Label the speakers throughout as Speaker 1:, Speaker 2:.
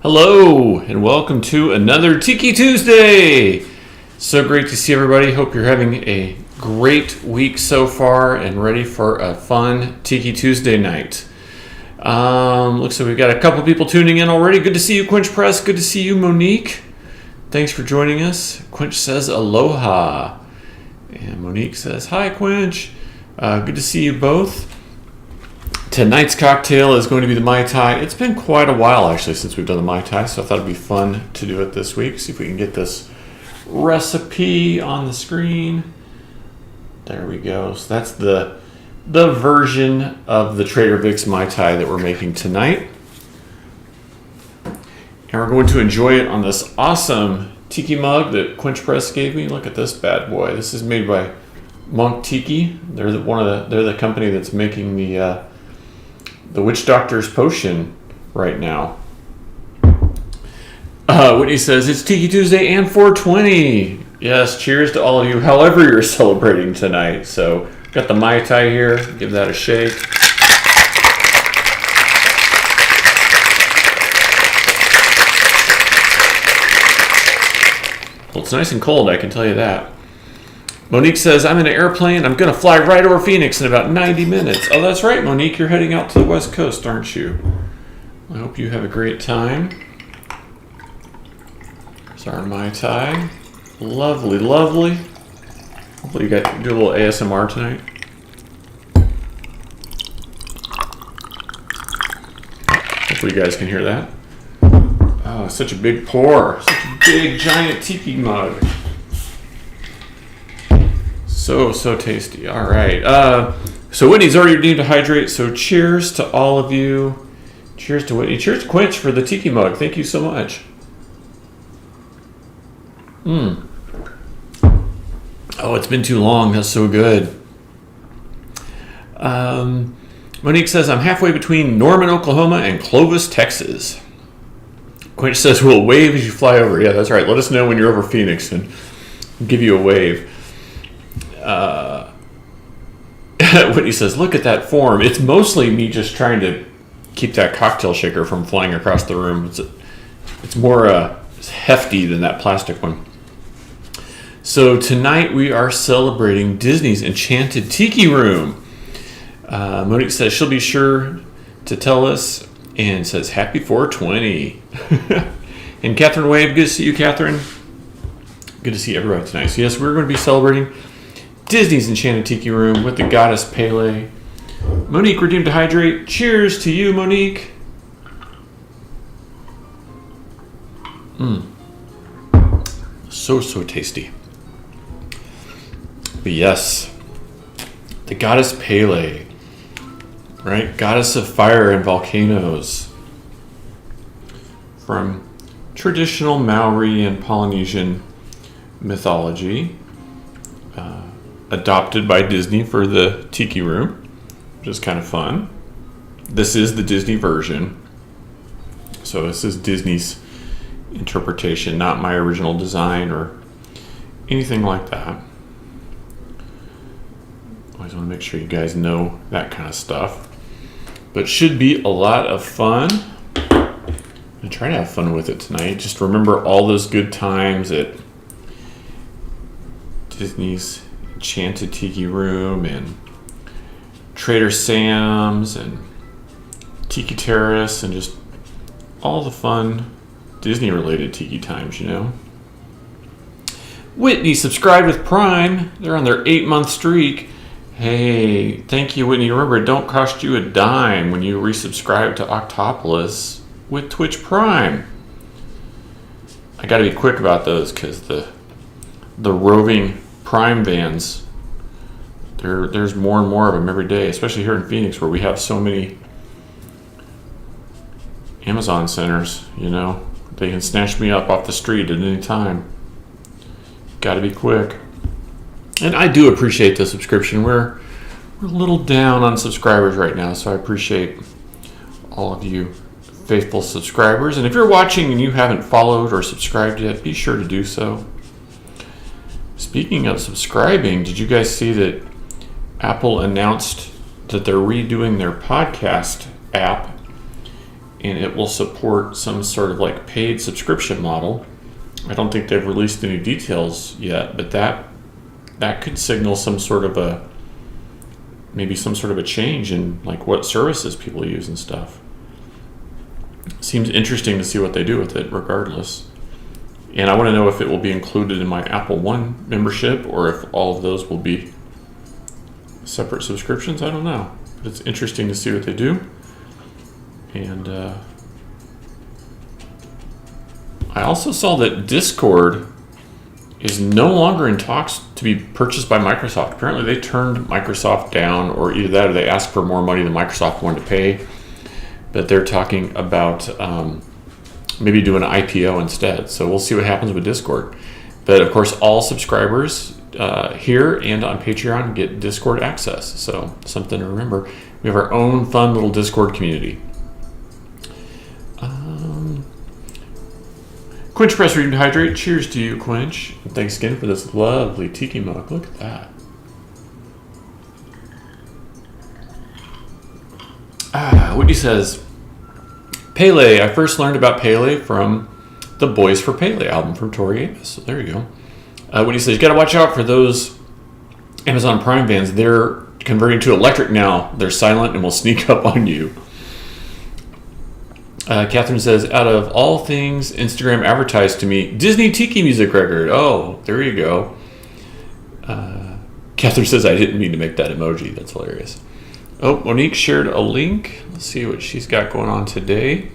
Speaker 1: Hello, and welcome to another Tiki Tuesday. So great to see everybody. Hope you're having a great week so far and ready for a fun Tiki Tuesday night. Looks like we've got a couple people tuning in already. Good to see you, Quench Press. Good to see you, Monique. Thanks for joining us. Quench says aloha. And Monique says, hi, Quench. Good to see you both. Tonight's cocktail is going to be the Mai Tai. It's been quite a while, actually, since we've done the Mai Tai, so I thought it'd be fun to do it this week. See if we can get this recipe on the screen. There we go. So that's the version of the Trader Vic's Mai Tai that we're making tonight. And we're going to enjoy it on this awesome Tiki mug that Quench Press gave me. Look at this bad boy. This is made by Monk Tiki. They're the company that's making the Witch Doctor's Potion right now. Whitney says, it's Tiki Tuesday and 420. Yes, cheers to all of you, however you're celebrating tonight. So, got the Mai Tai here. Give that a shake. Well, it's nice and cold, I can tell you that. Monique says, I'm in an airplane. I'm going to fly right over Phoenix in about 90 minutes. Oh, that's right, Monique. You're heading out to the West Coast, aren't you? I hope you have a great time. There's our Mai Tai. Lovely, lovely. Hopefully you guys do a little ASMR tonight. Hopefully you guys can hear that. Oh, such a big pour. Such a big, giant tiki mug. So tasty. All right. So Whitney's already needed to hydrate. So cheers to all of you. Cheers to Whitney. Cheers to Quench for the tiki mug. Thank you so much. Oh, it's been too long. That's so good. Monique says, I'm halfway between Norman, Oklahoma and Clovis, Texas. Quench says, we'll wave as you fly over. Yeah, that's right. Let us know when you're over Phoenix and we'll give you a wave. Whitney says, look at that form. It's mostly me just trying to keep that cocktail shaker from flying across the room. It's more hefty than that plastic one. So tonight we are celebrating Disney's Enchanted Tiki Room. Monique says she'll be sure to tell us and says, happy 420. And Catherine Wade, good to see you, Catherine. Good to see everybody tonight. So yes, we're going to be celebrating Disney's Enchanted Tiki Room with the goddess Pele. Monique redeemed to hydrate. Cheers to you, Monique. So tasty. But yes, the goddess Pele, right? Goddess of fire and volcanoes. From traditional Maori and Polynesian mythology. Adopted by Disney for the Tiki Room, which is kind of fun. This is the Disney version. So this is Disney's interpretation, not my original design or anything like that. Always want to make sure you guys know that kind of stuff. But should be a lot of fun. I'm trying to have fun with it tonight. Just remember all those good times at Disney's Enchanted Tiki Room and Trader Sam's and Tiki Terrace and just all the fun Disney related tiki times, you know. Whitney subscribed with Prime. They're on their 8-month streak. Hey, thank you, Whitney. Remember, it don't cost you a dime when you resubscribe to Octopolis with Twitch Prime. I gotta be quick about those because the roving Prime vans, there's more and more of them every day, especially here in Phoenix where we have so many Amazon centers, you know. They can snatch me up off the street at any time. Gotta be quick. And I do appreciate the subscription. We're a little down on subscribers right now, so I appreciate all of you faithful subscribers. And if you're watching and you haven't followed or subscribed yet, be sure to do so. Speaking of subscribing, did you guys see that Apple announced that they're redoing their podcast app and it will support some sort of like paid subscription model. I don't think they've released any details yet, but that could signal some sort of a change in like what services people use and stuff. Seems interesting to see what they do with it regardless. And I want to know if it will be included in my Apple One membership or if all of those will be separate subscriptions. I don't know. But it's interesting to see what they do. And I also saw that Discord is no longer in talks to be purchased by Microsoft. Apparently they turned Microsoft down, or either that or they asked for more money than Microsoft wanted to pay. But they're talking about maybe doing an IPO instead. So we'll see what happens with Discord. But of course, all subscribers here and on Patreon get Discord access. So something to remember. We have our own fun little Discord community. Quench Press Reading to Hydrate. Cheers to you, Quench. And thanks again for this lovely tiki mug. Look at that. Whitney says, Pele. I first learned about Pele from the Boys for Pele album from Tori Amos. So there you go. Whitney says, you got to watch out for those Amazon Prime vans. They're converting to electric now. They're silent and will sneak up on you. Catherine says, out of all things Instagram advertised to me, Disney Tiki music record. Oh, there you go. Catherine says, I didn't mean to make that emoji. That's hilarious. Oh, Monique shared a link. Let's see what she's got going on today.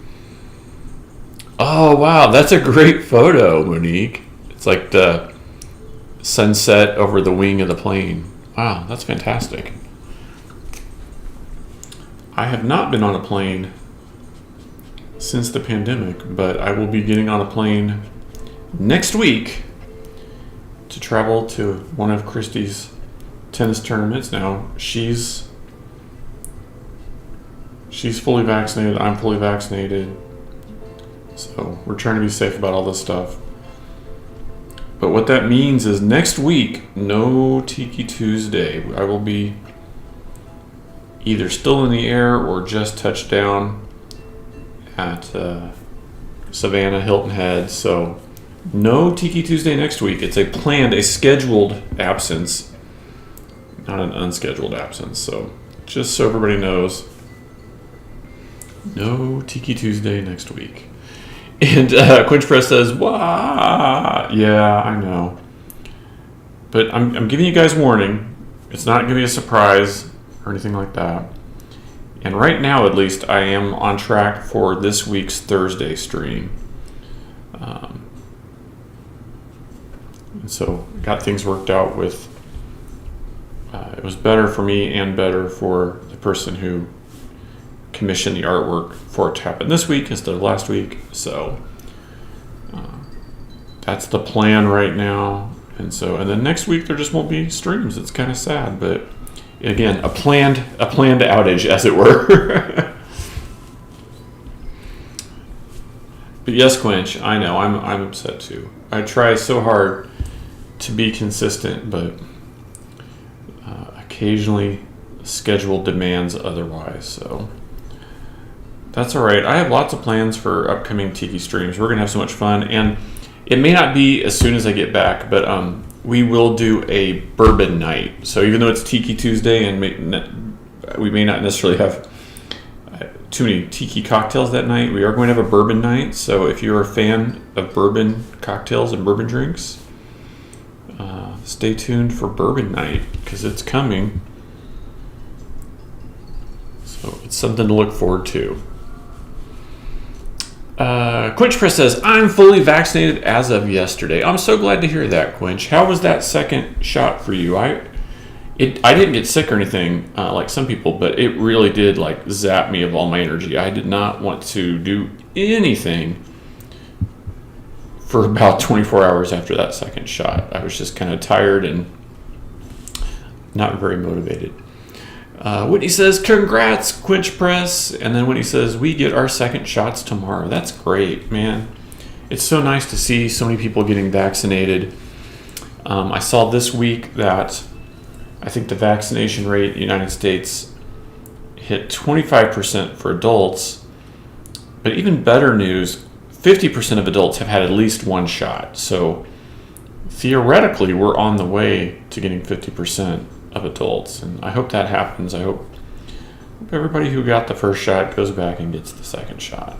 Speaker 1: Oh, wow. That's a great photo, Monique. It's like the sunset over the wing of the plane. Wow, that's fantastic. I have not been on a plane since the pandemic, but I will be getting on a plane next week to travel to one of Christy's tennis tournaments. Now, she's fully vaccinated, I'm fully vaccinated, so we're trying to be safe about all this stuff. But what that means is next week, no Tiki Tuesday. I will be either still in the air or just touched down at Savannah, Hilton Head. So no Tiki Tuesday next week. It's a scheduled absence, not an unscheduled absence. So just so everybody knows, no Tiki Tuesday next week. And Quench Press says, "Wah, yeah, I know, but I'm giving you guys warning. It's not going to be a surprise or anything like that. And right now, at least, I am on track for this week's Thursday stream. And so got things worked out with. It was better for me and better for the person who commissioned the artwork for it to happen this week instead of last week. So that's the plan right now. And then next week there just won't be streams. It's kind of sad, but again, a planned outage, as it were. But yes, Quench, I know I'm upset too. I try so hard to be consistent, but occasionally schedule demands otherwise. So that's all right. I have lots of plans for upcoming Tiki streams. We're gonna have so much fun, and it may not be as soon as I get back, but we will do a bourbon night. So even though it's Tiki Tuesday and we may not necessarily have too many tiki cocktails that night, we are going to have a bourbon night. So if you're a fan of bourbon cocktails and bourbon drinks, stay tuned for bourbon night because it's coming. So it's something to look forward to. Quench Press says, I'm fully vaccinated as of yesterday. I'm so glad to hear that, Quench. How was that second shot for you? I didn't get sick or anything like some people, but it really did like zap me of all my energy. I did not want to do anything for about 24 hours after that second shot. I was just kind of tired and not very motivated. Whitney says, congrats, Quench Press. And then Whitney says, we get our second shots tomorrow. That's great, man. It's so nice to see so many people getting vaccinated. I saw this week that I think the vaccination rate in the United States hit 25% for adults But even better news, 50% of adults have had at least one shot. So theoretically, we're on the way to getting 50% of adults. And I hope that happens. I hope everybody who got the first shot goes back and gets the second shot.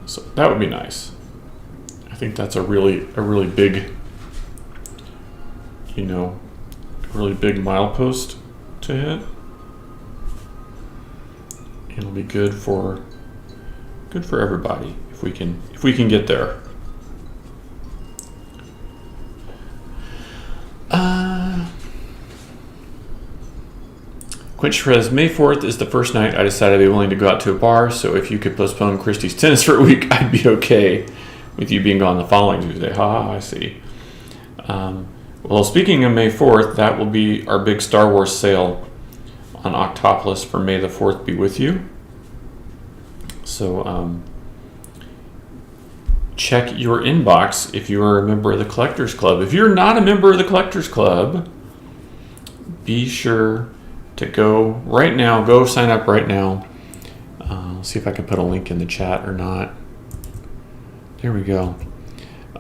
Speaker 1: So that would be nice. I think that's a really big, a really big milepost to hit. It'll be good for everybody if we can get there. Quinch says, May 4th is the first night I decided I'd be willing to go out to a bar, so if you could postpone Christy's tennis for a week, I'd be okay with you being gone the following Tuesday. I see. Well, speaking of May 4th, that will be our big Star Wars sale on Octopolis for May the 4th be with you. So check your inbox if you are a member of the Collectors Club. If you're not a member of the Collectors Club, be sure to go right now. Go sign up right now. See if I can put a link in the chat or not. There we go.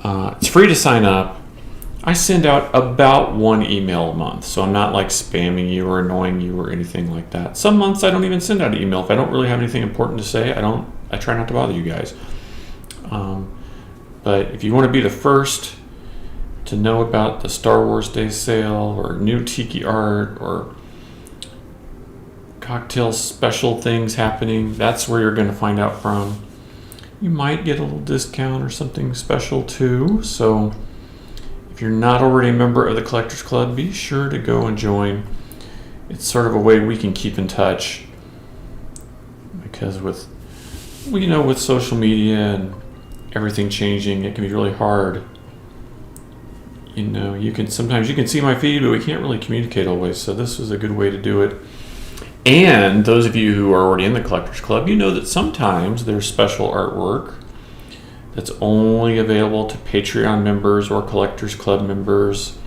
Speaker 1: It's free to sign up. I send out about one email a month, so I'm not like spamming you or annoying you or anything like that. Some months I don't even send out an email. If I don't really have anything important to say, I try not to bother you guys. But if you want to be the first to know about the Star Wars Day sale or new Tiki art or cocktail special things happening, that's where you're going to find out from. You might get a little discount or something special too. So if you're not already a member of the Collectors Club, be sure to go and join. It's sort of a way we can keep in touch, because with social media and everything changing, it can be really hard. You can see my feed, but we can't really communicate always. So this was a good way to do it. And those of you who are already in the Collectors Club, you know that sometimes there's special artwork that's only available to Patreon members or Collectors Club members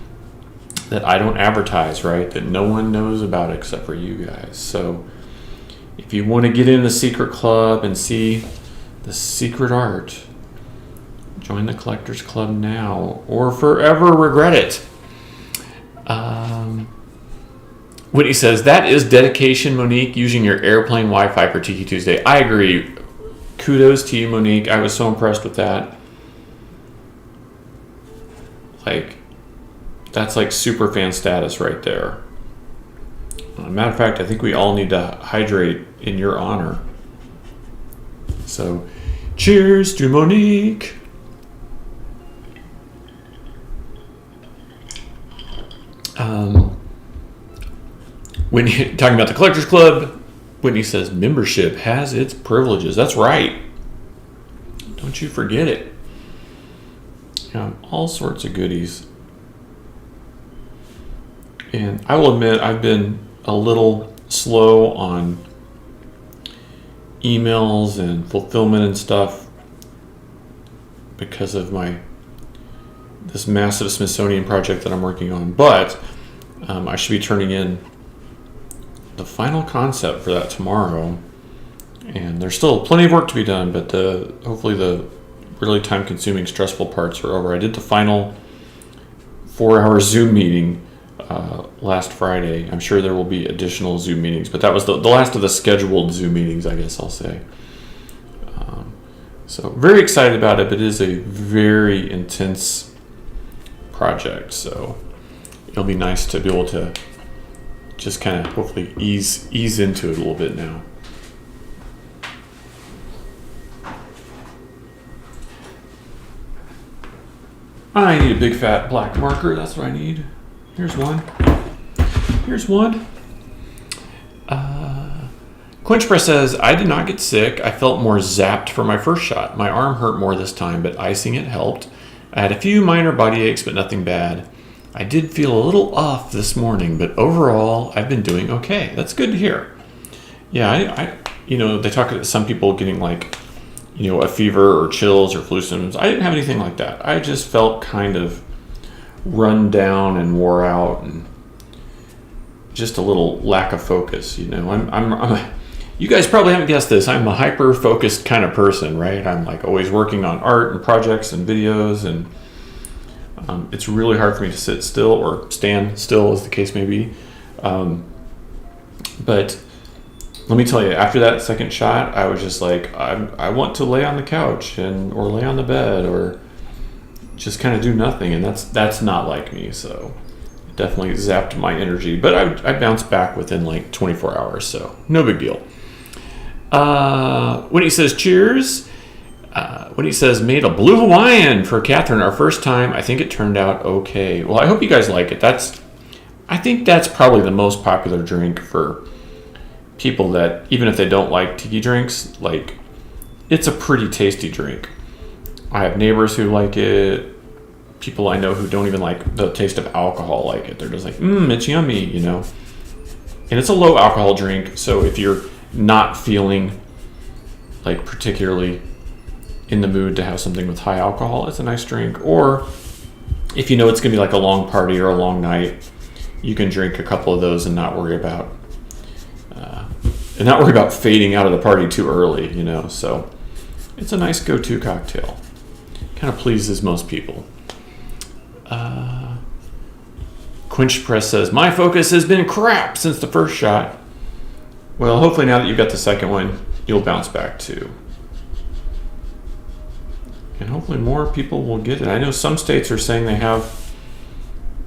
Speaker 1: that I don't advertise, right? That no one knows about except for you guys. So if you want to get in the secret club and see the secret art, join the Collectors Club now or forever regret it. Whitney says, that is dedication, Monique, using your airplane Wi-Fi for Tiki Tuesday. I agree. Kudos to you, Monique. I was so impressed with that. That's like super fan status right there. Matter of fact, I think we all need to hydrate in your honor. So, cheers to Monique. When you're talking about the Collectors Club, Whitney says, membership has its privileges. That's right. Don't you forget it. All sorts of goodies. And I will admit, I've been a little slow on emails and fulfillment and stuff because of this massive Smithsonian project that I'm working on. But I should be turning in the final concept for that tomorrow, and there's still plenty of work to be done, but hopefully the really time-consuming, stressful parts are over. I did the final 4-hour Zoom meeting last Friday. I'm sure there will be additional Zoom meetings, but that was the last of the scheduled Zoom meetings, I guess I'll say. So very excited about it, but it is a very intense project, so it'll be nice to be able to just kind of hopefully ease into it a little bit now. I need a big fat black marker. That's what I need. Here's one. Quinch Press says, I did not get sick. I felt more zapped for my first shot. My arm hurt more this time, but icing it helped. I had a few minor body aches, but nothing bad. I did feel a little off this morning, but overall, I've been doing okay. That's good to hear. Yeah, they talk about some people getting a fever or chills or flu symptoms. I didn't have anything like that. I just felt kind of run down and wore out and just a little lack of focus. you guys probably haven't guessed this. I'm a hyper-focused kind of person, right? I'm like always working on art and projects and videos, and it's really hard for me to sit still or stand still, as the case may be. But let me tell you, after that second shot, I was just like, I want to lay on the couch or lay on the bed or just kind of do nothing, and that's not like me. So it definitely zapped my energy, but I bounced back within like 24 hours, so no big deal. When he says cheers, when he says made a blue Hawaiian for Catherine our first time, I think it turned out okay. Well, I hope you guys like it. I think that's probably the most popular drink for people that, even if they don't like tiki drinks, like, it's a pretty tasty drink. I have neighbors who like it. People I know who don't even like the taste of alcohol like it. They're just like, it's yummy, you know. And it's a low alcohol drink, so if you're not feeling like particularly in the mood to have something with high alcohol, it's a nice drink. Or if you know it's gonna be like a long party or a long night, you can drink a couple of those and not worry about fading out of the party too early, you know. So it's a nice go-to cocktail. Kind of pleases most people. Quench Press says, my focus has been crap since the first shot. Well, hopefully now that you've got the second one, you'll bounce back too. And hopefully more people will get it. I know some states are saying they have,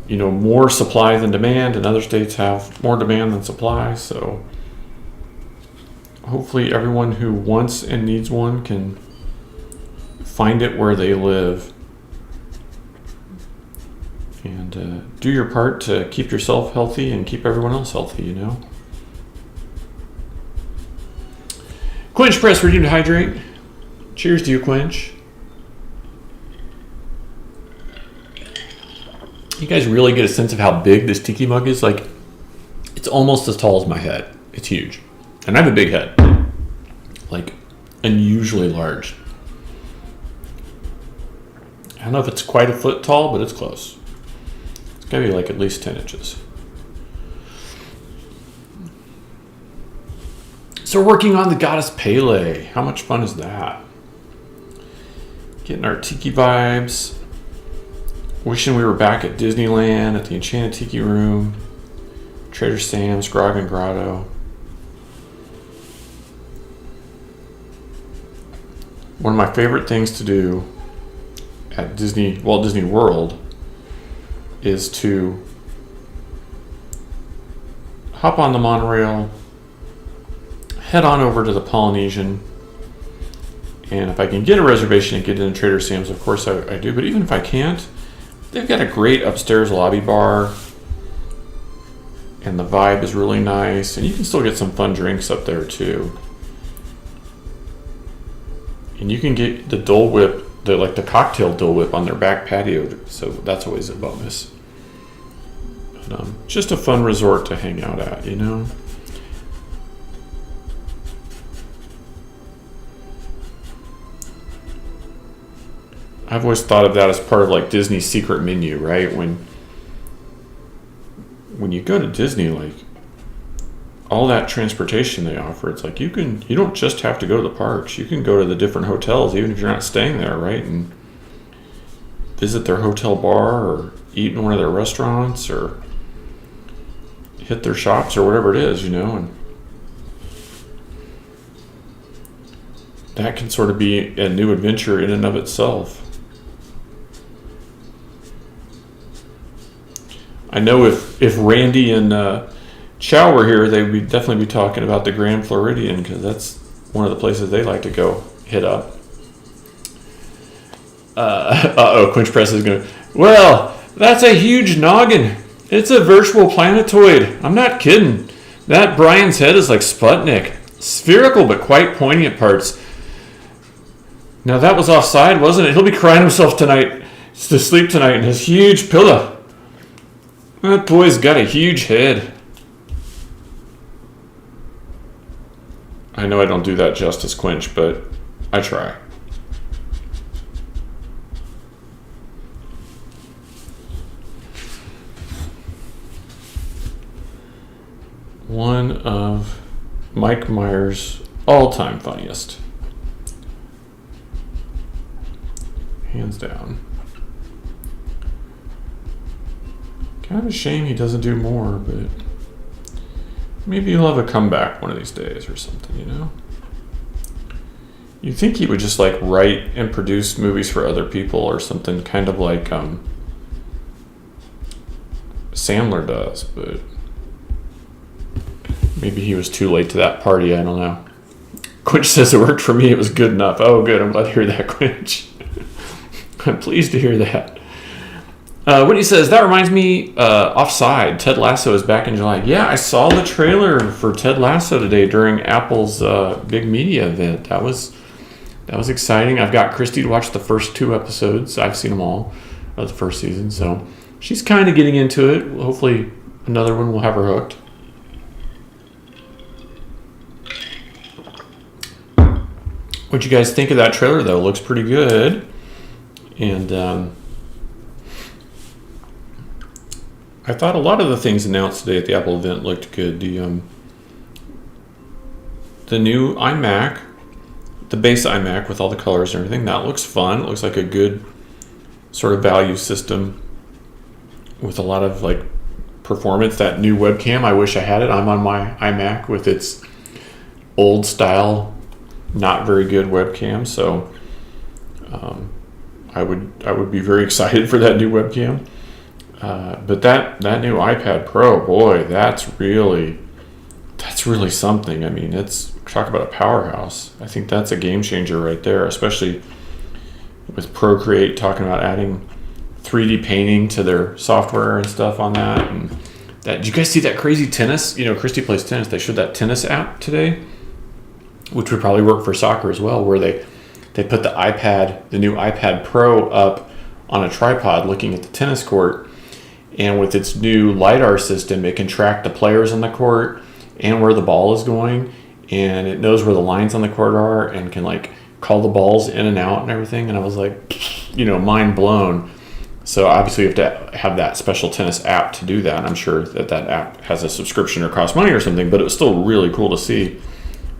Speaker 1: more supply than demand, and other states have more demand than supply. So hopefully everyone who wants and needs one can find it where they live. And do your part to keep yourself healthy and keep everyone else healthy, you know. Quench Press, ready to hydrate. Cheers to you, Quench. You guys really get a sense of how big this tiki mug is. Like, it's almost as tall as my head. It's huge. And I have a big head. Like, unusually large. I don't know if it's quite a foot tall, but it's close. It's gotta be like at least 10 inches. So we're working on the goddess Pele. How much fun is that? Getting our tiki vibes. Wishing we were back at Disneyland, at the Enchanted Tiki Room, Trader Sam's, Grog and Grotto. One of my favorite things to do at Walt Disney World is to hop on the monorail, head on over to the Polynesian, and if I can get a reservation and get into Trader Sam's, of course I do, but even if I can't, they've got a great upstairs lobby bar, and the vibe is really nice, and you can still get some fun drinks up there too. And you can get the Dole Whip, the cocktail Dole Whip on their back patio, so that's always a bonus. But just a fun resort to hang out at, you know. I've always thought of that as part of like Disney's secret menu, right? When you go to Disney, like all that transportation they offer, it's like you don't just have to go to the parks. You can go to the different hotels, even if you're not staying there, right? And visit their hotel bar or eat in one of their restaurants or hit their shops or whatever it is, you know, and that can sort of be a new adventure in and of itself. I know if Randy and Chow were here, they would definitely be talking about the Grand Floridian, because that's one of the places they like to go hit up. Quench Press is going to... Well, that's a huge noggin. It's a virtual planetoid. I'm not kidding. That Brian's head is like Sputnik. Spherical, but quite pointy at parts. Now that was offside, wasn't it? He'll be crying himself to sleep tonight in his huge pillow. That boy's got a huge head. I know I don't do that justice, Quench, but I try. One of Mike Myers, all-time funniest. Hands down. Kind of a shame he doesn't do more, but maybe he'll have a comeback one of these days or something, you know? You'd think he would just like write and produce movies for other people or something, kind of like Sandler does, but maybe he was too late to that party. I don't know. Quinch says it worked for me. It was good enough. Oh, good. I'm glad to hear that, Quinch. I'm pleased to hear that. Whitney says, that reminds me, Offside. Ted Lasso is back in July. Yeah, I saw the trailer for Ted Lasso today during Apple's big media event. That was exciting. I've got Christy to watch the first 2 episodes. I've seen them all of the first season, so she's kind of getting into it. Hopefully another one will have her hooked. What'd you guys think of that trailer, though? It looks pretty good. And I thought a lot of the things announced today at the Apple event looked good. The new iMac, the base iMac with all the colors and everything, that looks fun. It looks like a good sort of value system with a lot of like performance. That new webcam, I wish I had it. I'm on my iMac with its old style, not very good webcam. So I would be very excited for that new webcam. But that new iPad Pro, boy, that's really something. I mean, it's talk about a powerhouse. I think that's a game changer right there, especially with Procreate talking about adding 3D painting to their software and stuff on that. And that, did you guys see that crazy tennis? You know, Christy plays tennis. They showed that tennis app today, which would probably work for soccer as well, where they put the new iPad Pro up on a tripod looking at the tennis court. And with its new LiDAR system, it can track the players on the court and where the ball is going. And it knows where the lines on the court are and can like call the balls in and out and everything. And I was like, you know, mind blown. So obviously you have to have that special tennis app to do that. I'm sure that app has a subscription or costs money or something, but it was still really cool to see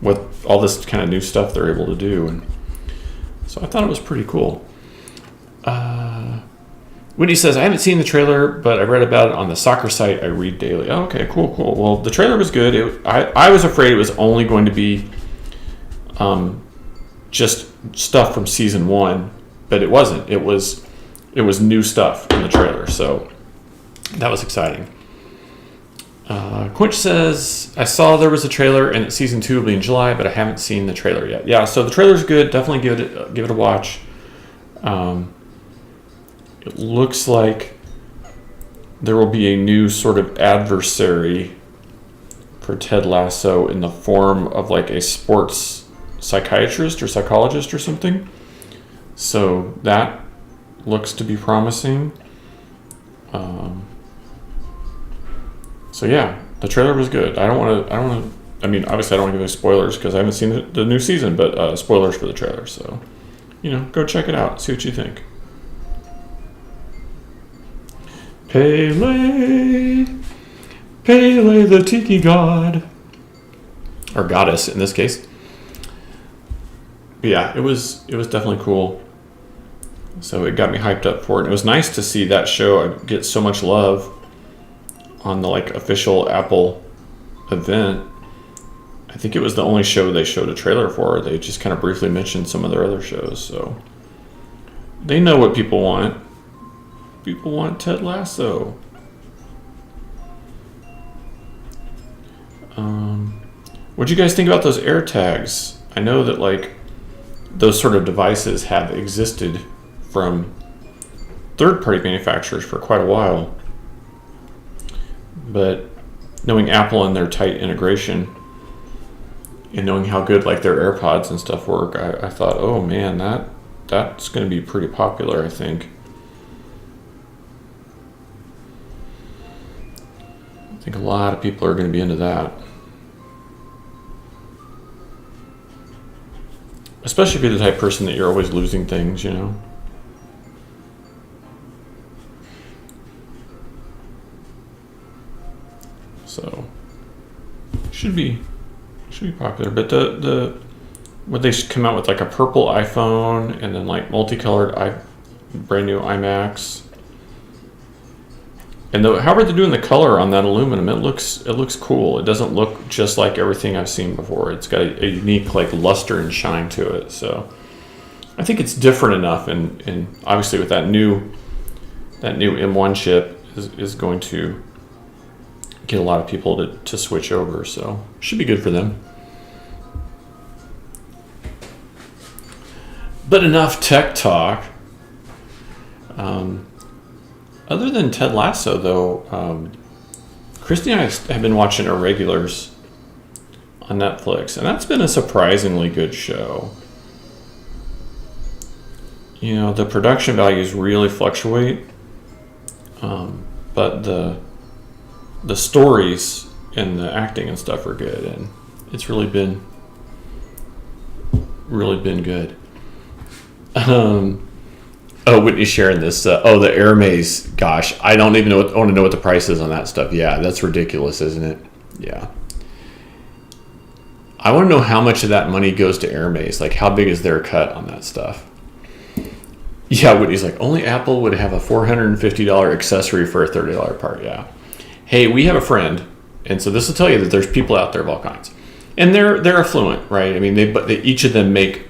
Speaker 1: what all this kind of new stuff they're able to do. And so I thought it was pretty cool. Whitney says, I haven't seen the trailer, but I read about it on the soccer site I read daily. Oh, okay, cool. Well, the trailer was good. I was afraid it was only going to be just stuff from season 1, but it wasn't. It was new stuff in the trailer, so that was exciting. Quinch says, I saw there was a trailer and that season 2 will be in July, but I haven't seen the trailer yet. Yeah, so the trailer's good. Definitely give it a watch. It looks like there will be a new sort of adversary for Ted Lasso in the form of like a sports psychiatrist or psychologist or something. So that looks to be promising. So yeah, the trailer was good. I don't want to. I mean, obviously, I don't want to give any spoilers because I haven't seen the new season, but spoilers for the trailer. So, you know, go check it out. See what you think. Pele, the Tiki god, or goddess in this case. But yeah, it was definitely cool. So it got me hyped up for it. And it was nice to see that show get so much love on the like official Apple event. I think it was the only show they showed a trailer for. They just kind of briefly mentioned some of their other shows. So they know what people want. People want Ted Lasso. What'd you guys think about those AirTags? I know that like those sort of devices have existed from third-party manufacturers for quite a while, but knowing Apple and their tight integration and knowing how good like their AirPods and stuff work, I thought, oh man, that's going to be pretty popular, I think. I think a lot of people are going to be into that. Especially if you're the type of person that you're always losing things, you know. So, should be Should be popular. But would they come out with like a purple iPhone and then like multicolored brand new iMacs? And however they're doing the color on that aluminum, it looks cool. It doesn't look just like everything I've seen before. It's got a unique like luster and shine to it. So I think it's different enough, and obviously with that new M1 chip is going to get a lot of people to switch over. So should be good for them. But enough tech talk. Other than Ted Lasso, though, Christy and I have been watching Irregulars on Netflix, and that's been a surprisingly good show. You know, the production values really fluctuate, but the stories and the acting and stuff are good, and it's really been good. Oh, Whitney's sharing this. The air maze. Gosh, I don't even want to know what the price is on that stuff. Yeah, that's ridiculous, isn't it? Yeah. I want to know how much of that money goes to air maze. Like, how big is their cut on that stuff? Yeah, Whitney's like, only Apple would have a $450 accessory for a $30 part. Yeah. Hey, we have a friend, and so this will tell you that there's people out there of all kinds, and they're affluent, right? I mean, they each of them make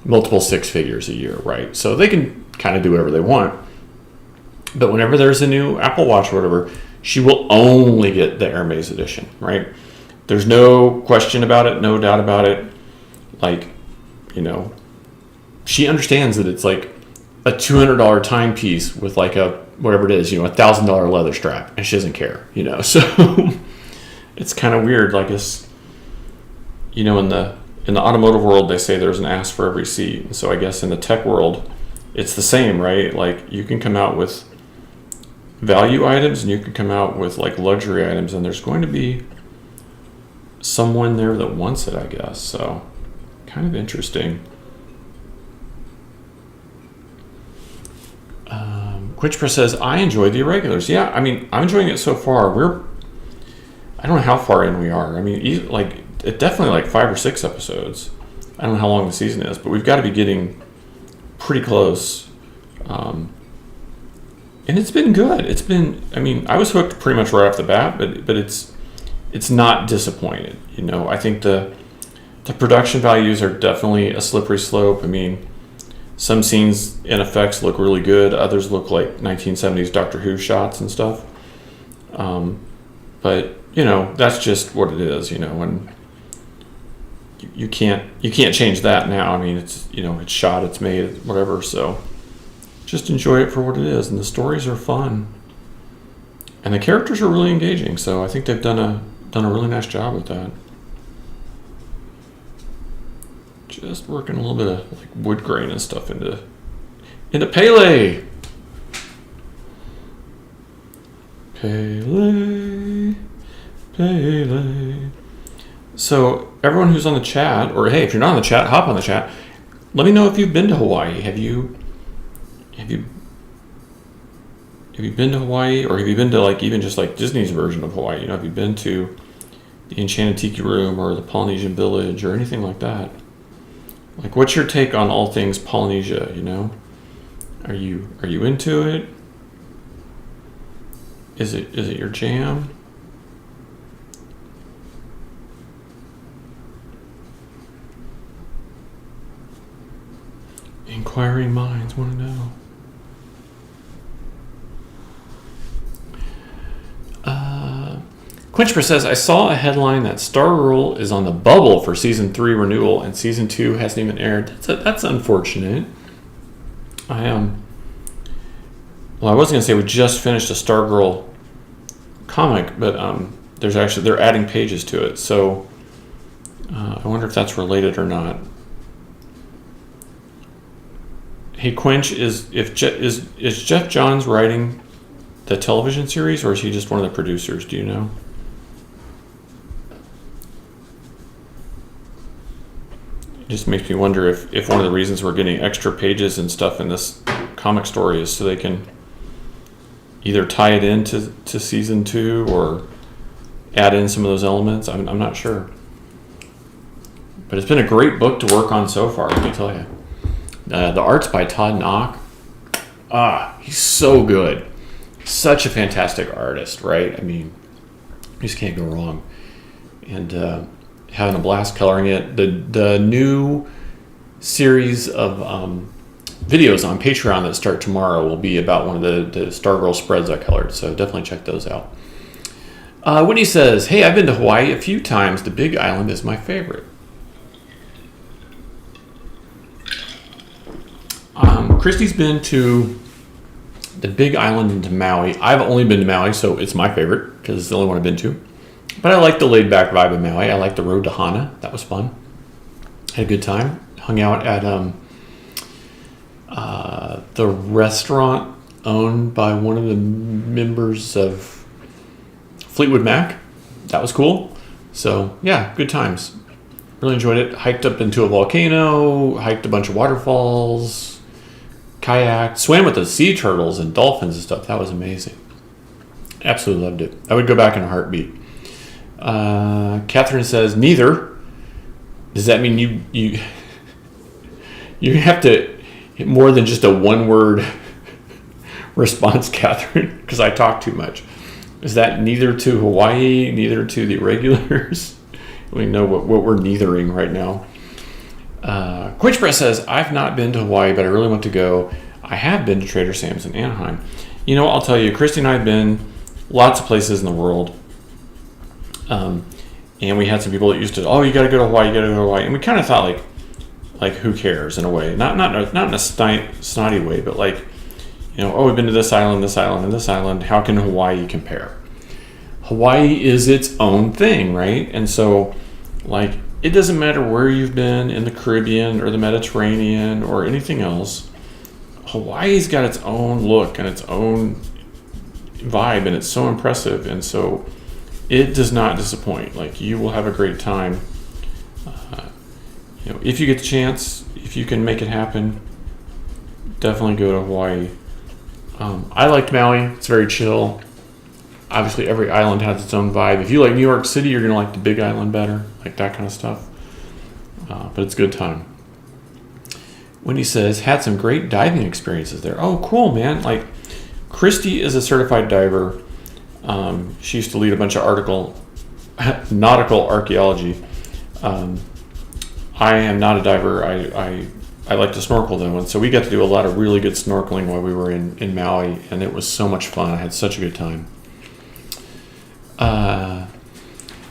Speaker 1: multiple six figures a year, right? So they can kind of do whatever they want. But whenever there's a new Apple Watch or whatever, she will only get the Air Maze edition, right? There's no question about it, no doubt about it. Like, you know, she understands that it's like a $200 timepiece with like a, whatever it is, you know, $1,000 leather strap, and she doesn't care, you know? So it's kind of weird. Like, it's, you know, in the automotive world, they say there's an ass for every seat. And so I guess in the tech world, it's the same, right? Like, you can come out with value items and you can come out with like luxury items, and there's going to be someone there that wants it, I guess. So kind of interesting. Quitchpress says, I enjoy the Irregulars. Yeah, I mean, I'm enjoying it so far. I don't know how far in we are. I mean, like, it definitely like 5 or 6 episodes. I don't know how long the season is, but we've got to be getting pretty close. And it's been good. It's been, I mean, I was hooked pretty much right off the bat, but it's not disappointed. You know, I think the production values are definitely a slippery slope. I mean, some scenes and effects look really good. Others look like 1970s Doctor Who shots and stuff. But, you know, that's just what it is, you know, and you can't change that now. I mean, it's, you know, it's shot, it's made, whatever. So just enjoy it for what it is. And the stories are fun. And the characters are really engaging. So I think they've done a really nice job with that. Just working a little bit of like wood grain and stuff into Pele. Pele. So everyone who's on the chat, or hey, if you're not on the chat, hop on the chat. Let me know if you've been to Hawaii. Have you been to Hawaii, or have you been to like even just like Disney's version of Hawaii? You know, have you been to the Enchanted Tiki Room or the Polynesian Village or anything like that? Like, what's your take on all things Polynesia, you know? Are you into it? Is it your jam? Inquiring minds want to know. Quinchper says, I saw a headline that Stargirl is on the bubble for season 3 renewal, and season 2 hasn't even aired. That's unfortunate. Well, I was going to say we just finished a Stargirl comic, but they're adding pages to it, so I wonder if that's related or not. Hey, Quinch, is Jeff Johns writing the television series, or is he just one of the producers? Do you know? It just makes me wonder if one of the reasons we're getting extra pages and stuff in this comic story is so they can either tie it into season 2 or add in some of those elements. I'm not sure. But it's been a great book to work on so far, let me tell you. The art's by Todd Knock. He's so good. Such a fantastic artist, right? I mean, you just can't go wrong. And having a blast coloring it. The new series of videos on Patreon that start tomorrow will be about one of the Stargirl spreads I colored, so definitely check those out. Whitney says, hey, I've been to Hawaii a few times. The Big Island is my favorite. Christy's been to the Big Island and to Maui. I've only been to Maui, so it's my favorite because it's the only one I've been to. But I like the laid-back vibe of Maui. I like the road to Hana. That was fun. Had a good time. Hung out at the restaurant owned by one of the members of Fleetwood Mac. That was cool. So, yeah, good times. Really enjoyed it. Hiked up into a volcano, hiked a bunch of waterfalls, kayaked, swam with the sea turtles and dolphins and stuff. That was amazing. Absolutely loved it. I would go back in a heartbeat. Catherine says, neither. Does that mean you have to more than just a one-word response, Catherine? Because I talk too much. Is that neither to Hawaii, neither to the irregulars? We know what we're neithering right now. Quench Press says, I've not been to Hawaii, but I really want to go. I have been to Trader Sam's in Anaheim. You know, I'll tell you, Christy and I have been lots of places in the world. And we had some people that used to, you got to go to Hawaii, And we kind of thought, like who cares in a way? Not in a snotty way, but like, we've been to this island, and this island. How can Hawaii compare? Hawaii is its own thing, right? And so, like, it doesn't matter where you've been in the Caribbean or the Mediterranean or anything else. Hawaii's got its own look and its own vibe, and it's so impressive. And so it does not disappoint. Like, you will have a great time. If you get the chance, if you can make it happen, definitely go to Hawaii. I liked Maui. It's very chill. Obviously, every island has its own vibe. If you like New York City, you're going to like the Big Island better, like that kind of stuff. But it's a good time. Wendy says, had some great diving experiences there. Oh, cool, man. Like, Christy is a certified diver. She used to lead a bunch of nautical archaeology. I am not a diver. I like to snorkel, though. And so we got to do a lot of really good snorkeling while we were in Maui. And it was so much fun. I had such a good time.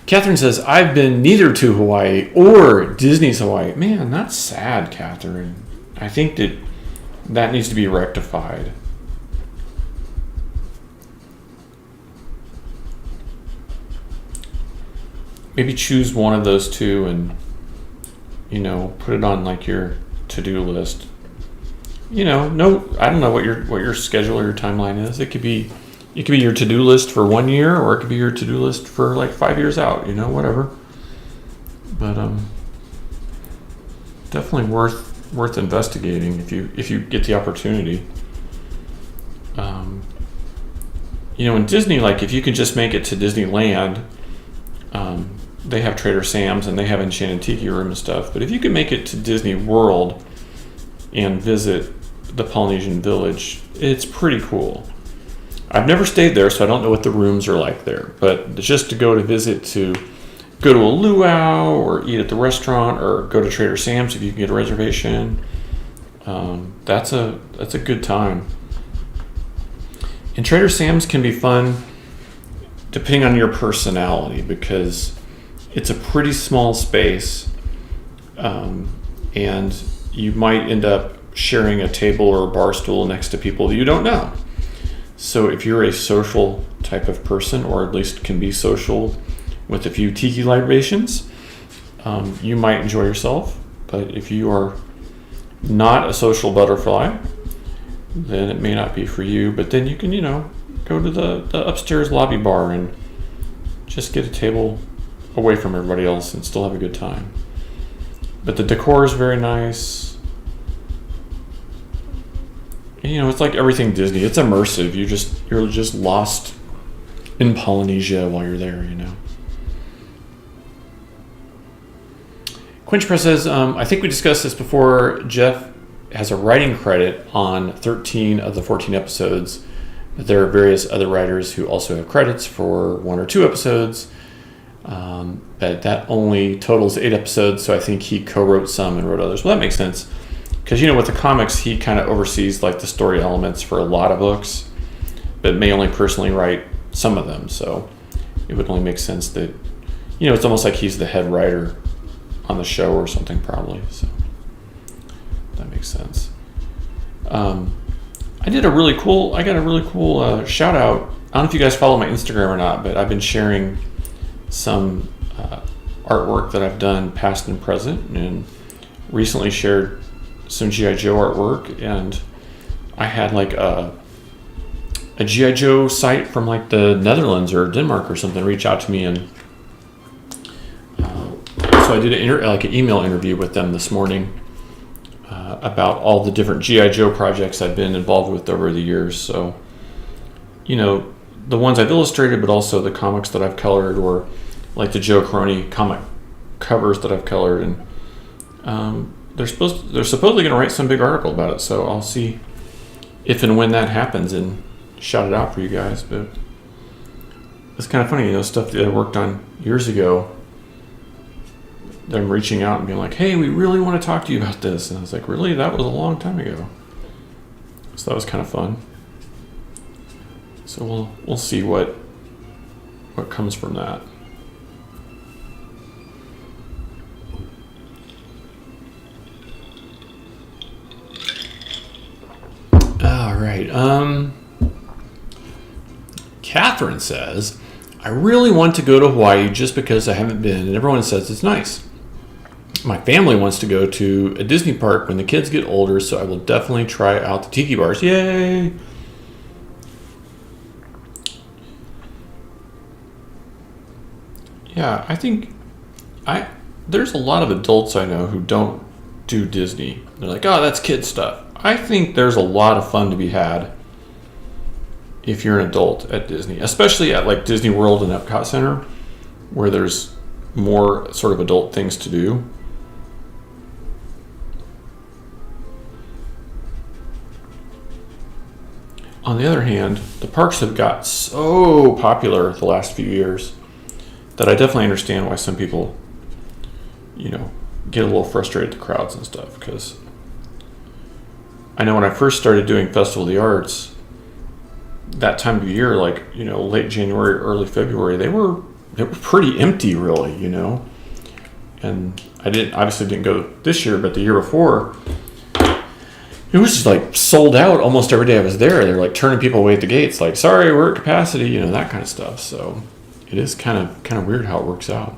Speaker 1: Catherine says, I've been neither to Hawaii or Disney's Hawaii. Man, that's sad, Catherine. I think that needs to be rectified. Maybe choose one of those two and, put it on like your to-do list. I don't know what your schedule or your timeline is. It could be your to-do list for 1 year, or it could be your to-do list for like 5 years out, whatever. But definitely worth investigating if you get the opportunity. In Disney, like, if you can just make it to Disneyland, they have Trader Sam's and they have Enchanted Tiki room and stuff. But if you can make it to Disney World and visit the Polynesian Village, it's pretty cool. I've never stayed there, so I don't know what the rooms are like there. But just to go to go to a luau or eat at the restaurant or go to Trader Sam's if you can get a reservation, that's a good time. And Trader Sam's can be fun depending on your personality, because it's a pretty small space, and you might end up sharing a table or a bar stool next to people that you don't know. So if you're a social type of person, or at least can be social with a few tiki libations, you might enjoy yourself. But if you are not a social butterfly, then it may not be for you. But then you can, go to the upstairs lobby bar and just get a table away from everybody else and still have a good time. But the decor is very nice. It's like everything Disney. It's immersive. You're just lost in Polynesia while you're there, Quinch Press says, I think we discussed this before. Jeff has a writing credit on 13 of the 14 episodes. But there are various other writers who also have credits for 1 or 2 episodes. But that only totals 8 episodes, so I think he co-wrote some and wrote others. Well, that makes sense. Because, with the comics, he kind of oversees like the story elements for a lot of books, but may only personally write some of them. So it would only make sense that, it's almost like he's the head writer on the show or something, probably. So that makes sense. I got a really cool shout out. I don't know if you guys follow my Instagram or not, but I've been sharing some artwork that I've done past and present, and recently shared some G.I. Joe artwork. And I had like a G.I. Joe site from like the Netherlands or Denmark or something reach out to me, and so I did an email interview with them this morning about all the different G.I. Joe projects I've been involved with over the years. So, the ones I've illustrated, but also the comics that I've colored, or like the Joe Caroni comic covers that I've colored. And they're supposedly going to write some big article about it. So I'll see if and when that happens and shout it out for you guys. But it's kind of funny, stuff that I worked on years ago. Them reaching out and being like, hey, we really want to talk to you about this. And I was like, really? That was a long time ago. So that was kind of fun. So we'll see what comes from that. All right. Catherine says, I really want to go to Hawaii just because I haven't been, and everyone says it's nice. My family wants to go to a Disney park when the kids get older, so I will definitely try out the tiki bars. Yay! Yeah, I think there's a lot of adults I know who don't do Disney. They're like, oh, that's kid stuff. I think there's a lot of fun to be had if you're an adult at Disney, especially at like Disney World and Epcot Center, where there's more sort of adult things to do. On the other hand, the parks have got so popular the last few years that I definitely understand why some people, get a little frustrated at the crowds and stuff. Because I know when I first started doing Festival of the Arts, that time of year, like, late January, early February, they were pretty empty, really, And I obviously didn't go this year, but the year before, it was just like sold out almost every day I was there. They're like turning people away at the gates, like, sorry, we're at capacity, that kind of stuff. So it is kind of weird how it works out.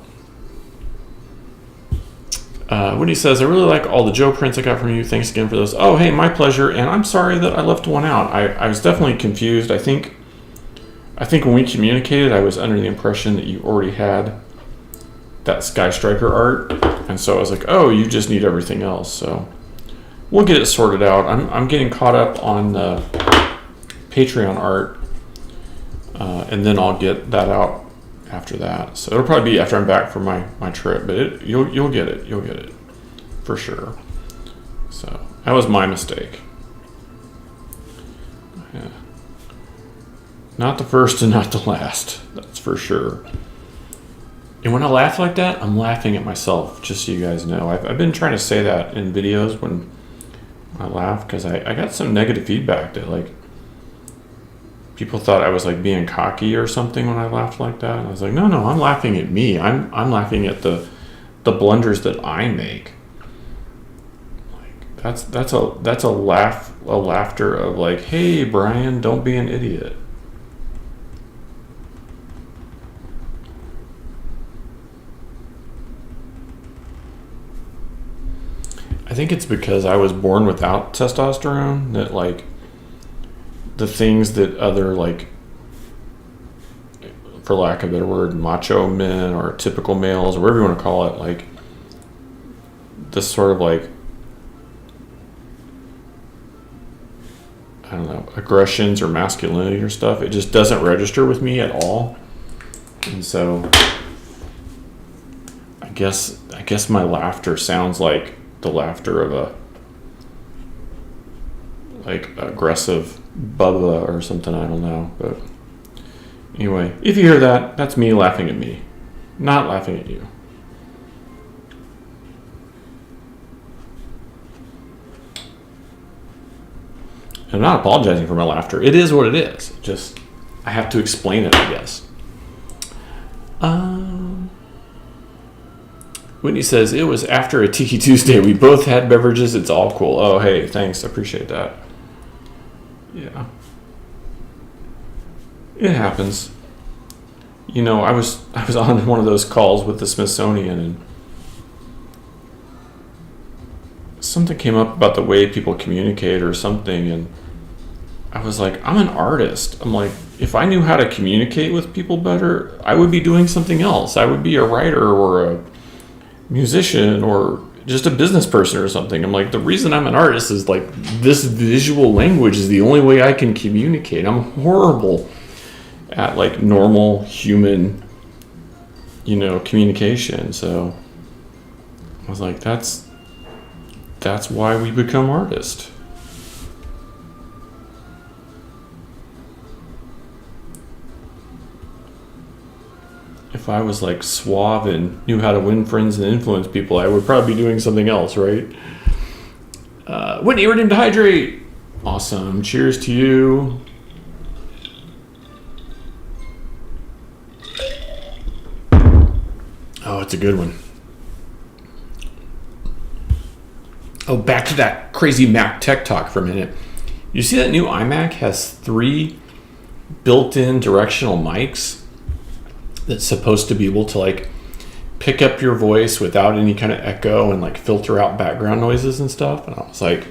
Speaker 1: Woody says, I really like all the Joe prints I got from you. Thanks again for those. Oh, hey, my pleasure. And I'm sorry that I left one out. I was definitely confused. I think when we communicated, I was under the impression that you already had that Sky Striker art. And so I was like, oh, you just need everything else. So we'll get it sorted out. I'm getting caught up on the Patreon art, and then I'll get that out after that. So it'll probably be after I'm back from my trip, but you'll get it for sure. So that was my mistake. Yeah. Not the first and not the last, that's for sure. And when I laugh like that, I'm laughing at myself, just so you guys know. I've been trying to say that in videos when I laugh, because I got some negative feedback that, like, people thought I was, like, being cocky or something when I laughed like that. And I was like, no, I'm laughing at me. I'm laughing at the blunders that I make. Like, that's a laughter of, like, hey, Brian, don't be an idiot. I think it's because I was born without testosterone that, like, the things that other, like, for lack of a better word, macho men or typical males or whatever you want to call it, like, this sort of, like, I don't know, aggressions or masculinity or stuff, it just doesn't register with me at all. And so I guess guess my laughter sounds like the laughter of a aggressive Bubba or something. I don't know, but anyway, if you hear that, that's me laughing at me, not laughing at you. I'm not apologizing for my laughter. It is what it is. Just, I have to explain it, I guess. Whitney says, it was after a Tiki Tuesday. We both had beverages. It's all cool. Oh, hey, thanks. I appreciate that. Yeah. It happens. You know, I was on one of those calls with the Smithsonian, and something came up about the way people communicate or something, and I was like, I'm an artist. I'm like, if I knew how to communicate with people better, I would be doing something else. I would be a writer or a musician or just a business person or something. I'm like, the reason I'm an artist is like this visual language is the only way I can communicate. I'm horrible at like normal human, communication. So I was like, that's why we become artists. If I was like suave and knew how to win friends and influence people, I would probably be doing something else, right? Whitney, we're named to hydrate. Awesome. Cheers to you. Oh, it's a good one. Oh, back to that crazy Mac tech talk for a minute. You see that new iMac has 3 built-in directional mics that's supposed to be able to like pick up your voice without any kind of echo and like filter out background noises and stuff. And I was like,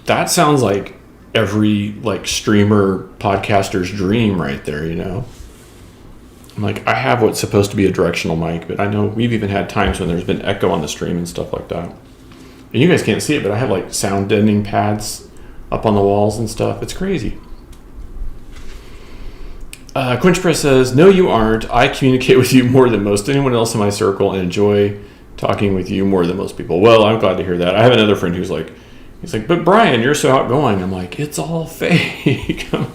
Speaker 1: that sounds like every like streamer podcaster's dream right there, I'm like, I have what's supposed to be a directional mic, but I know we've even had times when there's been echo on the stream and stuff like that. And you guys can't see it, but I have like sound deadening pads up on the walls and stuff. It's crazy. Quinch Press says, no, you aren't. I communicate with you more than most anyone else in my circle and enjoy talking with you more than most people. Well, I'm glad to hear that. I have another friend who's like, but Brian, you're so outgoing. I'm like, it's all fake. I'm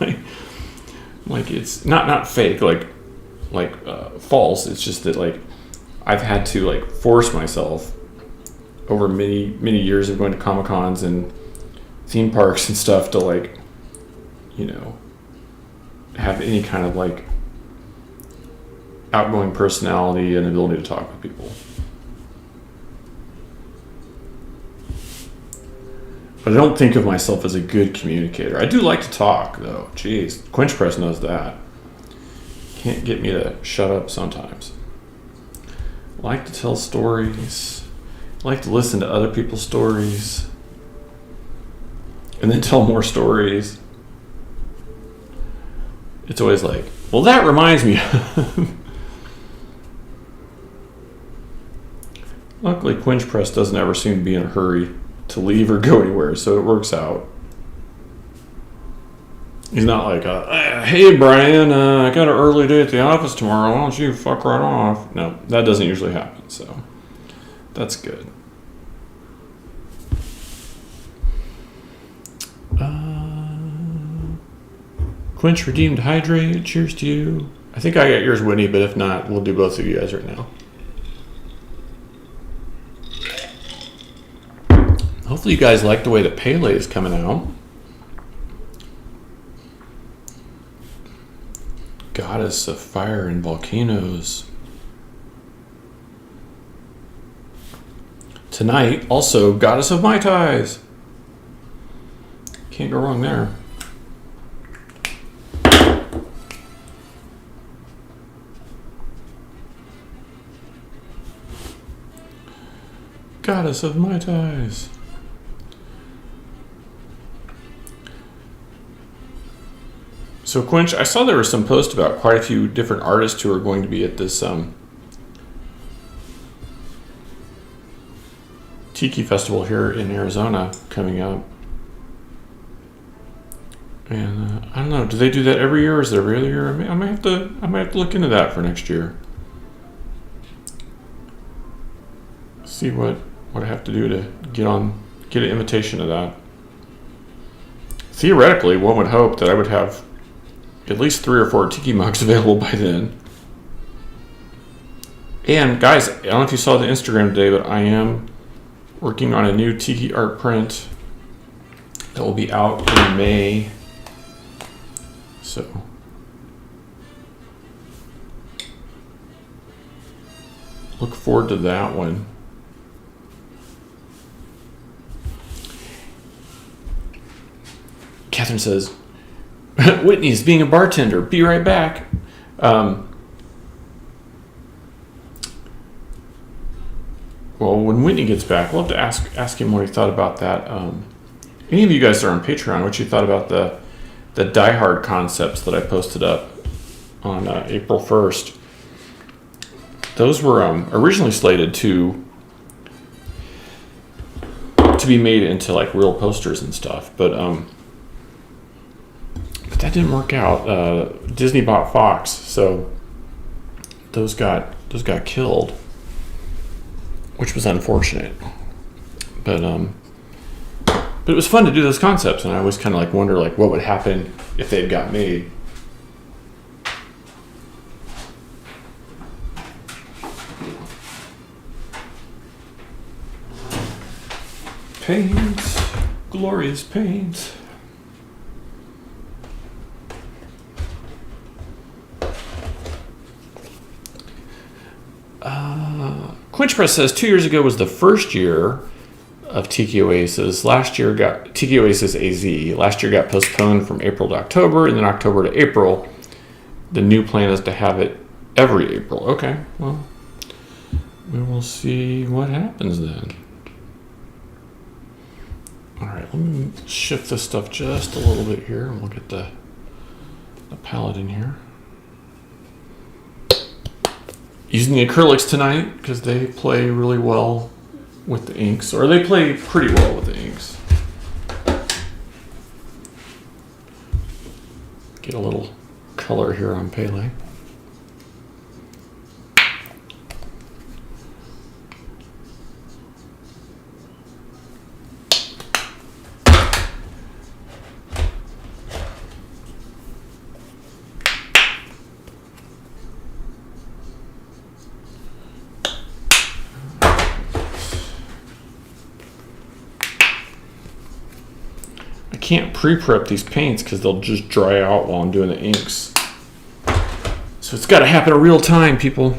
Speaker 1: like it's not fake, like false. It's just that like I've had to like force myself over many, many years of going to Comic-Cons and theme parks and stuff to like, have any kind of like outgoing personality and ability to talk with people. But I don't think of myself as a good communicator. I do like to talk though. Jeez, Quinch Press knows that. Can't get me to shut up sometimes. I like to tell stories. I like to listen to other people's stories. And then tell more stories. It's always like, well, that reminds me. Luckily, Quinch Press doesn't ever seem to be in a hurry to leave or go anywhere, so it works out. He's not like, hey, Brian, I got an early day at the office tomorrow. Why don't you fuck right off? No, that doesn't usually happen, so that's good. Quinch redeemed hydrate. Cheers to you. I think I got yours, Whitney, but if not, we'll do both of you guys right now. Hopefully you guys like the way the Pele is coming out. Goddess of fire and volcanoes. Tonight, also Goddess of Mai Tais. Can't go wrong there. Goddess of Mai Tais. So Quinch, I saw there was some post about quite a few different artists who are going to be at this Tiki festival here in Arizona coming up. And I don't know, do they do that every year or is it every other year? I might have to look into that for next year. see what I have to do to get an invitation to that. Theoretically, one would hope that I would have at least 3 or 4 Tiki mugs available by then. And guys, I don't know if you saw the Instagram today, but I am working on a new Tiki art print that will be out in May. So look forward to that one. Catherine says, Whitney's being a bartender. Be right back. Well, when Whitney gets back, we'll have to ask him what he thought about that. Any of you guys that are on Patreon, what you thought about the Die Hard concepts that I posted up on April 1st. Those were originally slated to be made into like real posters and stuff, but that didn't work out. Disney bought Fox, so those got killed, which was unfortunate. But it was fun to do those concepts, and I always kind of like wonder like what would happen if they'd got made. Paint, glorious paint. Quinch Press says 2 years ago was the first year of Tiki Oasis. Last year got Tiki Oasis AZ. Last year got postponed from April to October, and then October to April. The new plan is to have it every April. Okay, well, we will see what happens then. All right, let me shift this stuff just a little bit here, and we'll get the palette in here. Using the acrylics tonight because they play really well with the inks, or they play pretty well with the inks. Get a little color here on Pele. Can't pre-prep these paints because they'll just dry out while I'm doing the inks. So it's got to happen in real time, people.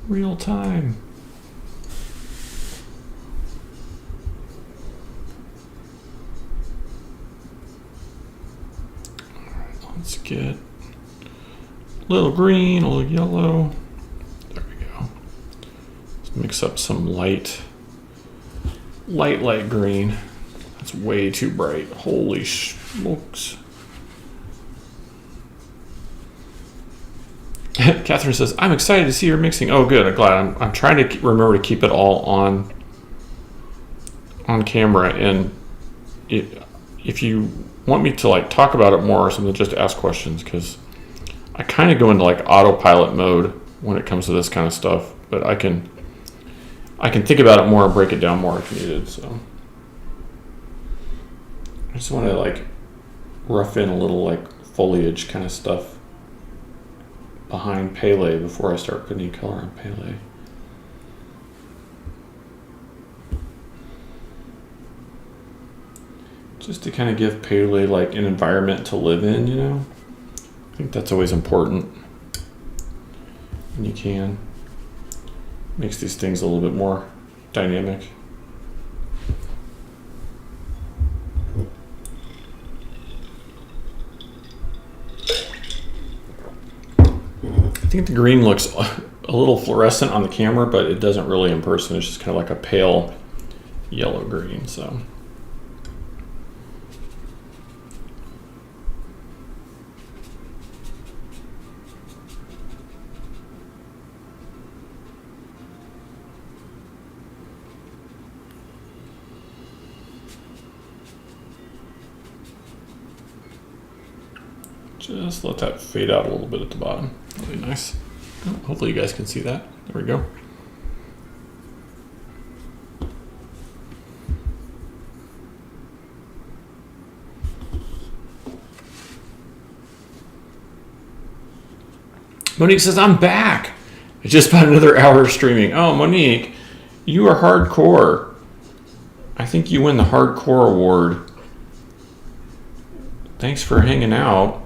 Speaker 1: Real time. All right, let's get a little green, a little yellow. There we go. Let's mix up some light green. That's way too bright. Holy smokes. Catherine says, I'm excited to see your mixing. Oh, good. I'm glad. I'm trying to remember to keep it all on camera. And if you want me to like talk about it more or something, just ask questions, because I kind of go into like autopilot mode when it comes to this kind of stuff. But I can think about it more and break it down more if needed. So I just want to like rough in a little like foliage kind of stuff behind Pele before I start putting any color on Pele. Just to kind of give Pele like an environment to live in, you know? I think that's always important when you can. Makes these things a little bit more dynamic. I think the green looks a little fluorescent on the camera, but it doesn't really in person. It's just kind of like a pale yellow green. So just let that fade out a little bit at the bottom. Really nice. Oh, hopefully you guys can see that. There we go. Monique says, I'm back. It's just about another hour of streaming. Oh, Monique, you are hardcore. I think you win the hardcore award. Thanks for hanging out.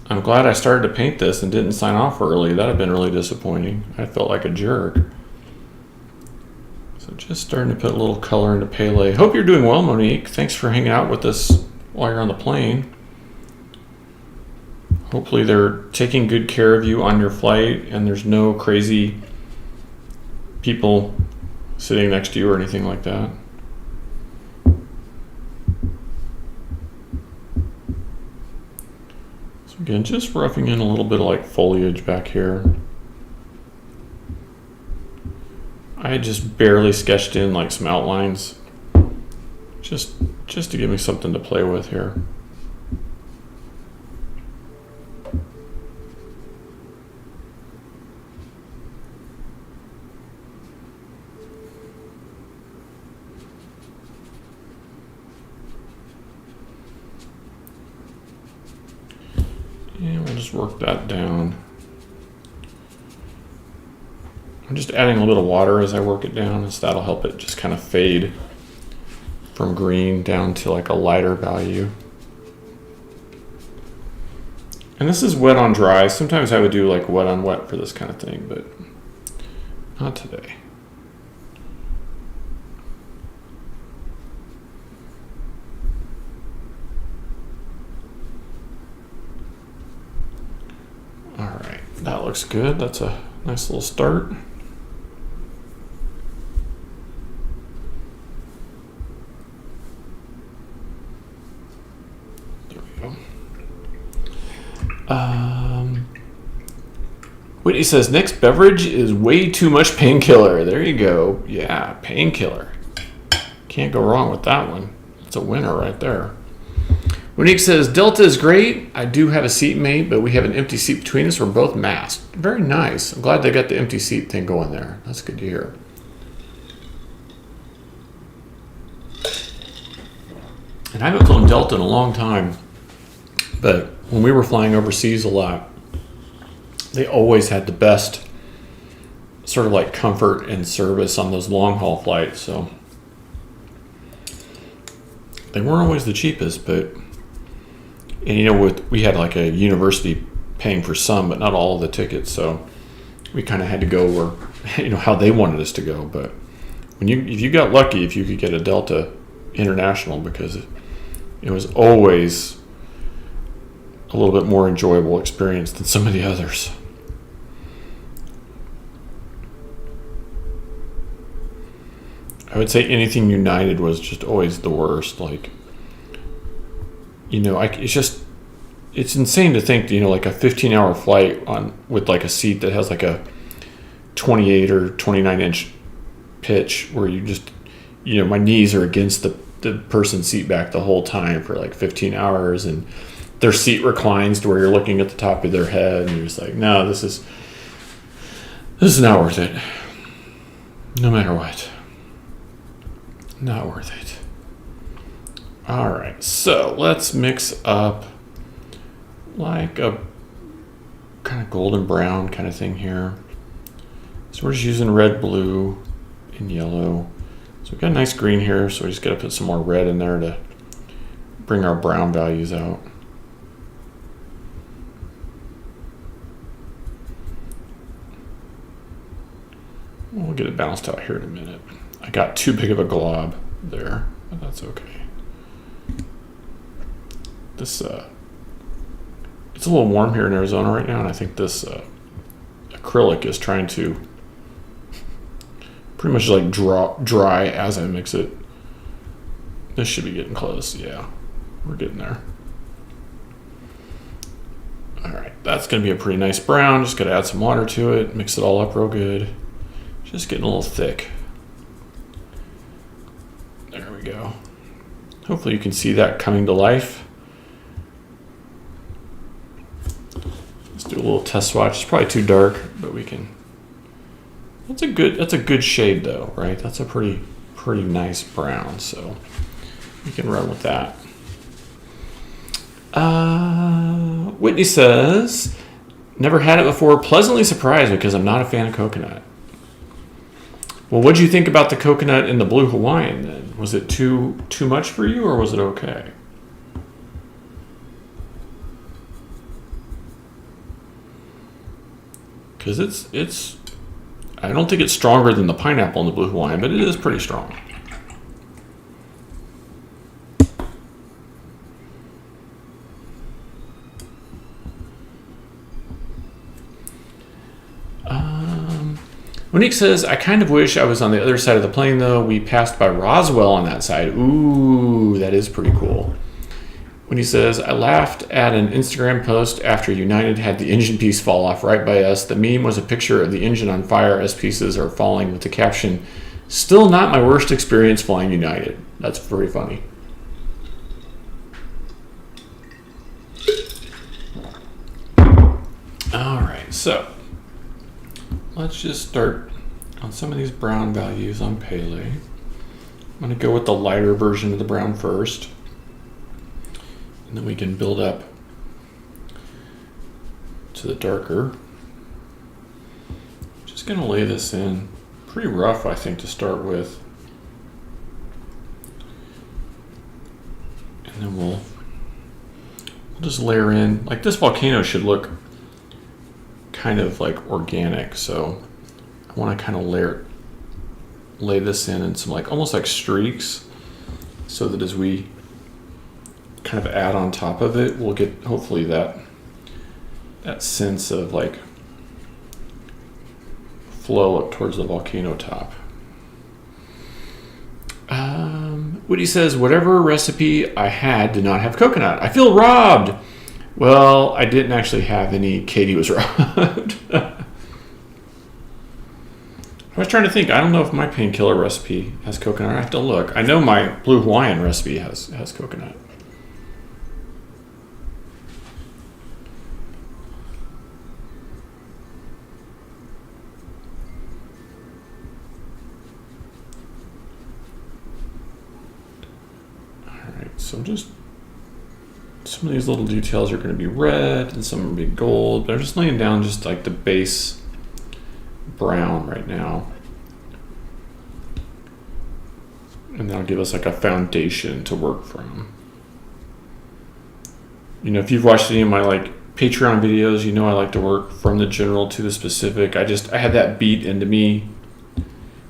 Speaker 1: I'm glad I started to paint this and didn't sign off early. That would have been really disappointing. I felt like a jerk. So just starting to put a little color into Pele. Hope you're doing well, Monique. Thanks for hanging out with us while you're on the plane. Hopefully they're taking good care of you on your flight and there's no crazy people sitting next to you or anything like that. So again, just roughing in a little bit of like foliage back here. I had just barely sketched in like some outlines just to give me something to play with here. And we'll just work that down. I'm just adding a little bit of water as I work it down, so that'll help it just kind of fade from green down to like a lighter value. And this is wet on dry. Sometimes I would do like wet on wet for this kind of thing, but not today. All right, that looks good. That's a nice little start. There we go. Whitney says, next beverage is way too much painkiller. There you go. Yeah, painkiller. Can't go wrong with that one. It's a winner right there. Monique says, Delta is great. I do have a seatmate, but we have an empty seat between us. We're both masked. Very nice. I'm glad they got the empty seat thing going there. That's good to hear. And I haven't flown Delta in a long time, but when we were flying overseas a lot, they always had the best sort of like comfort and service on those long haul flights. So they weren't always the cheapest, but and you know, we had like a university paying for some, but not all of the tickets. So we kind of had to go where, you know, how they wanted us to go. But if you got lucky, if you could get a Delta International, because it was always a little bit more enjoyable experience than some of the others. I would say anything United was just always the worst. Like, you know, it's insane to think, you know, like a 15-hour flight with like a seat that has like a 28 or 29 inch pitch where you just, you know, my knees are against the person's seat back the whole time for like 15 hours, and their seat reclines to where you're looking at the top of their head, and you're just like, no, this is not worth it. No matter what. Not worth it. All right, so let's mix up like a kind of golden brown kind of thing here. So we're just using red, blue, and yellow. So we've got a nice green here, so we just got to put some more red in there to bring our brown values out. We'll get it balanced out here in a minute. I got too big of a glob there, but that's okay. This it's a little warm here in Arizona right now, and I think this acrylic is trying to pretty much like dry as I mix it. This should be getting close. Yeah, we're getting there. All right, that's gonna be a pretty nice brown. Just gotta add some water to it, mix it all up real good. Just getting a little thick. There we go. Hopefully you can see that coming to life. Let's do a little test swatch. It's probably too dark, but we can. That's a good shade though, right? That's a pretty nice brown, so we can run with that. Whitney says, never had it before, pleasantly surprised because I'm not a fan of coconut. Well, what did you think about the coconut in the Blue Hawaiian then? Was it too much for you, or was it okay? Because it's I don't think it's stronger than the pineapple in the Blue Hawaiian, but it is pretty strong. Monique says, I kind of wish I was on the other side of the plane, though. We passed by Roswell on that side. Ooh, that is pretty cool. When he says, I laughed at an Instagram post after United had the engine piece fall off right by us. The meme was a picture of the engine on fire as pieces are falling with the caption, still not my worst experience flying United. That's very funny. All right, so let's just start on some of these brown values on Pele. I'm going to go with the lighter version of the brown first. And then we can build up to the darker. Just going to lay this in pretty rough, I think, to start with. And then we'll just layer in. Like, this volcano should look kind of like organic, so I want to kind of lay this in some like almost like streaks, so that as we kind of add on top of it, we'll get hopefully that sense of like flow up towards the volcano top. Woody says, whatever recipe I had did not have coconut. I feel robbed. Well, I didn't actually have any. Katie was robbed. I was trying to think. I don't know if my painkiller recipe has coconut. I have to look. I know my Blue Hawaiian recipe has coconut. All right, so just some of these little details are going to be red and some are going to be gold, but I'm just laying down just like the base brown right now. And that'll give us like a foundation to work from. You know, if you've watched any of my like Patreon videos, you know I like to work from the general to the specific. I had that beat into me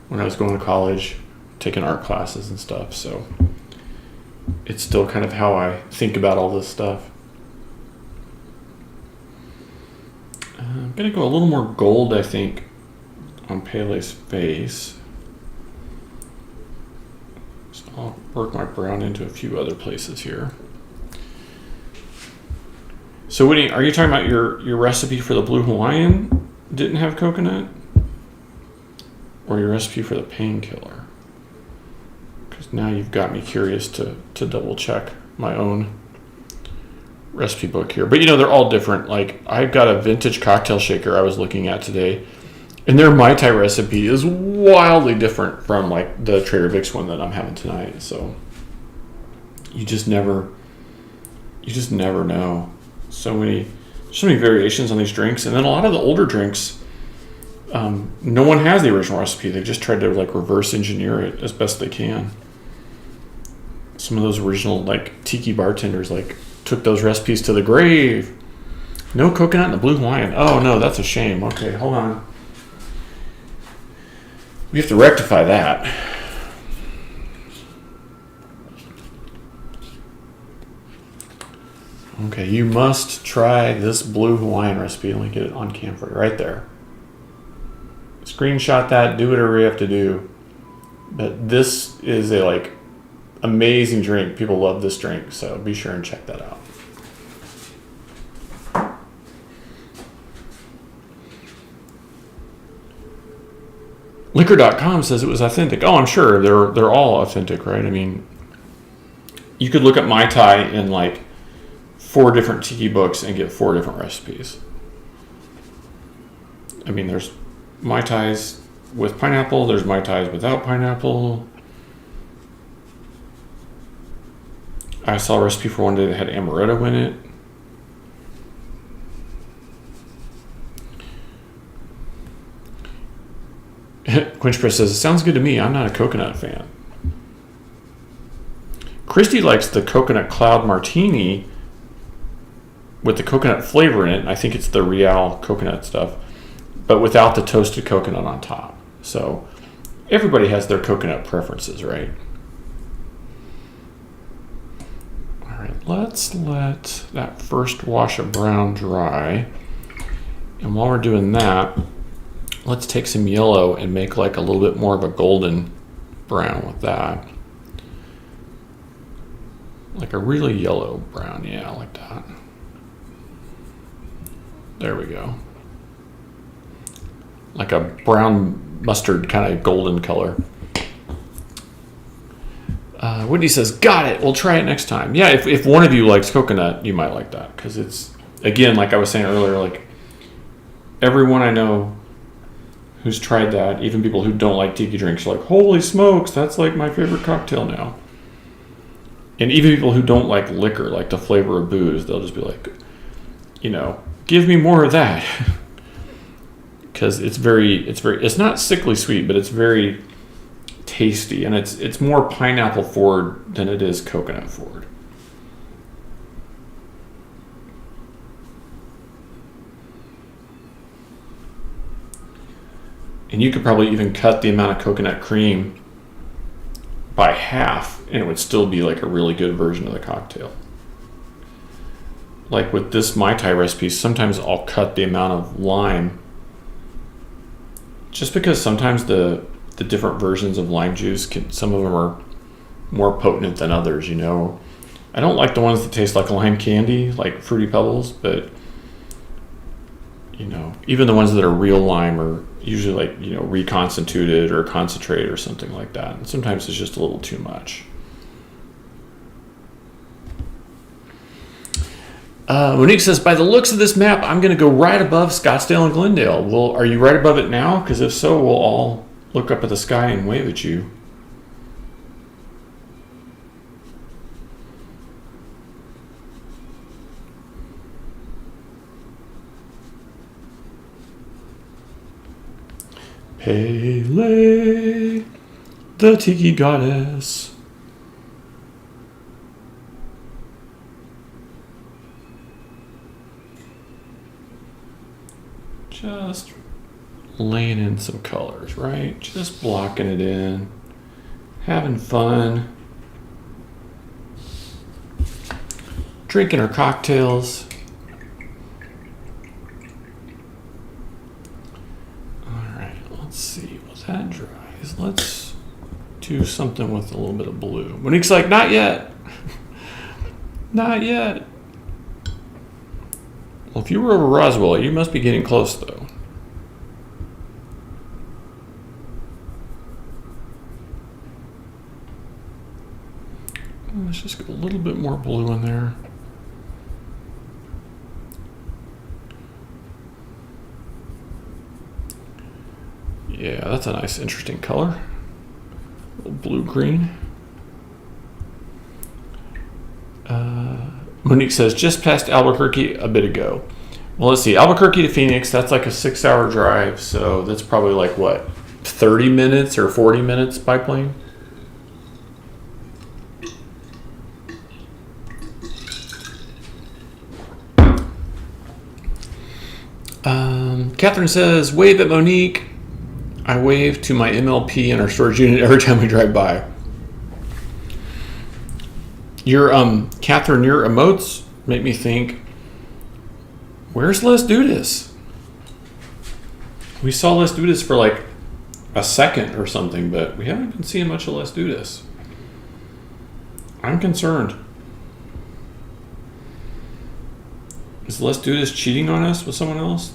Speaker 1: when I was going to college, taking art classes and stuff, so it's still kind of how I think about all this stuff. I'm going to go a little more gold, I think, on Pele's face. So I'll work my brown into a few other places here. So Whitney, are you talking about your recipe for the Blue Hawaiian didn't have coconut? Or your recipe for the painkiller? Now you've got me curious to double check my own recipe book here. But you know, they're all different. Like, I've got a vintage cocktail shaker I was looking at today, and their Mai Tai recipe is wildly different from like the Trader Vic's one that I'm having tonight. So you just never know. So many variations on these drinks. And then a lot of the older drinks, no one has the original recipe. They just tried to like reverse engineer it as best they can. Some of those original like Tiki bartenders like took those recipes to the grave. No coconut in the Blue Hawaiian. Oh no, that's a shame. Okay, hold on. We have to rectify that. Okay, you must try this Blue Hawaiian recipe. Let me get it on cam for you right there. Screenshot that, do whatever you have to do. But this is a like amazing drink. People love this drink, so be sure and check that out. Liquor.com says it was authentic. Oh, I'm sure they're all authentic, right? I mean, you could look at Mai Tai in like 4 different Tiki books and get 4 different recipes. I mean, there's Mai Tais with pineapple. There's Mai Tais without pineapple. I saw a recipe for one day that had amaretto in it. Quinch Press says, it sounds good to me. I'm not a coconut fan. Christy likes the coconut cloud martini with the coconut flavor in it. I think it's the Real coconut stuff, but without the toasted coconut on top. So everybody has their coconut preferences, right? All right, let's let that first wash of brown dry. And while we're doing that, let's take some yellow and make like a little bit more of a golden brown with that. Like a really yellow brown, yeah, like that. There we go. Like a brown mustard kind of golden color. Whitney says, got it, we'll try it next time. Yeah, if one of you likes coconut, you might like that. Because it's, again, like I was saying earlier, like everyone I know who's tried that, even people who don't like tiki drinks, are like, holy smokes, that's like my favorite cocktail now. And even people who don't like liquor, like the flavor of booze, they'll just be like, you know, give me more of that. Because it's not sickly sweet, but it's very tasty, and it's more pineapple forward than it is coconut forward. And you could probably even cut the amount of coconut cream by half, and it would still be like a really good version of the cocktail. Like with this Mai Tai recipe, sometimes I'll cut the amount of lime, just because sometimes the different versions of lime juice some of them are more potent than others, you know. I don't like the ones that taste like lime candy, like Fruity Pebbles, but you know, even the ones that are real lime are usually like, you know, reconstituted or concentrated or something like that. And sometimes it's just a little too much. Monique says, by the looks of this map, I'm going to go right above Scottsdale and Glendale. Well, are you right above it now? Because if so, we'll all look up at the sky and wave at you. Pele, the Tiki goddess. Just laying in some colors, right? Just blocking it in, having fun, drinking our cocktails. Let's see, while that dries, let's do something with a little bit of blue. Monique's like, not yet. Not yet. Well, if you were over Roswell, you must be getting close, though. Let's just get a little bit more blue in there. Yeah, that's a nice, interesting color. A little blue-green. Monique says, just past Albuquerque a bit ago. Well, let's see. Albuquerque to Phoenix, that's like a 6-hour drive. So that's probably like, what, 30 minutes or 40 minutes by plane? Catherine says, wave at Monique. I wave to my MLP in our storage unit every time we drive by. Your Catherine, your emotes make me think, where's Les Dudas? We saw Les Dudas for like a second or something, but we haven't been seeing much of Les Dudas. I'm concerned. Is Les Dudas cheating on us with someone else?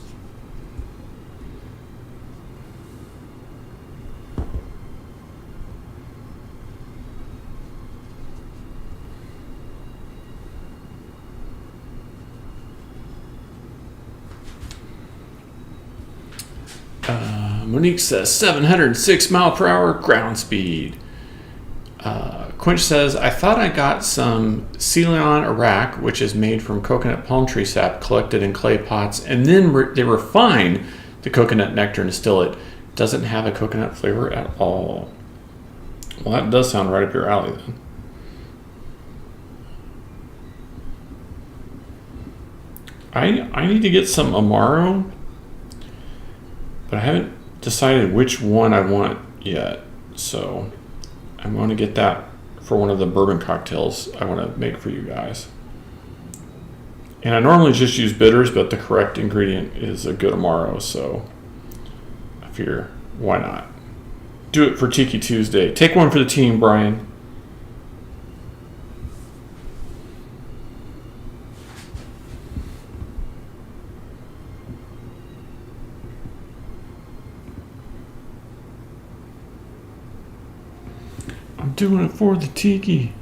Speaker 1: Monique says 706 mile per hour ground speed. Quinch says, I thought I got some Ceylon Iraq, which is made from coconut palm tree sap collected in clay pots, and then they refine the coconut nectar and distill it. Doesn't have a coconut flavor at all. Well, that does sound right up your alley then. I need to get some Amaro, but I haven't decided which one I want yet. So I'm going to get that for one of the bourbon cocktails I want to make for you guys. And I normally just use bitters, but the correct ingredient is a good Amaro, so I figure, why not? Do it for Tiki Tuesday. Take one for the team, Brian. I'm doing it for the Tiki.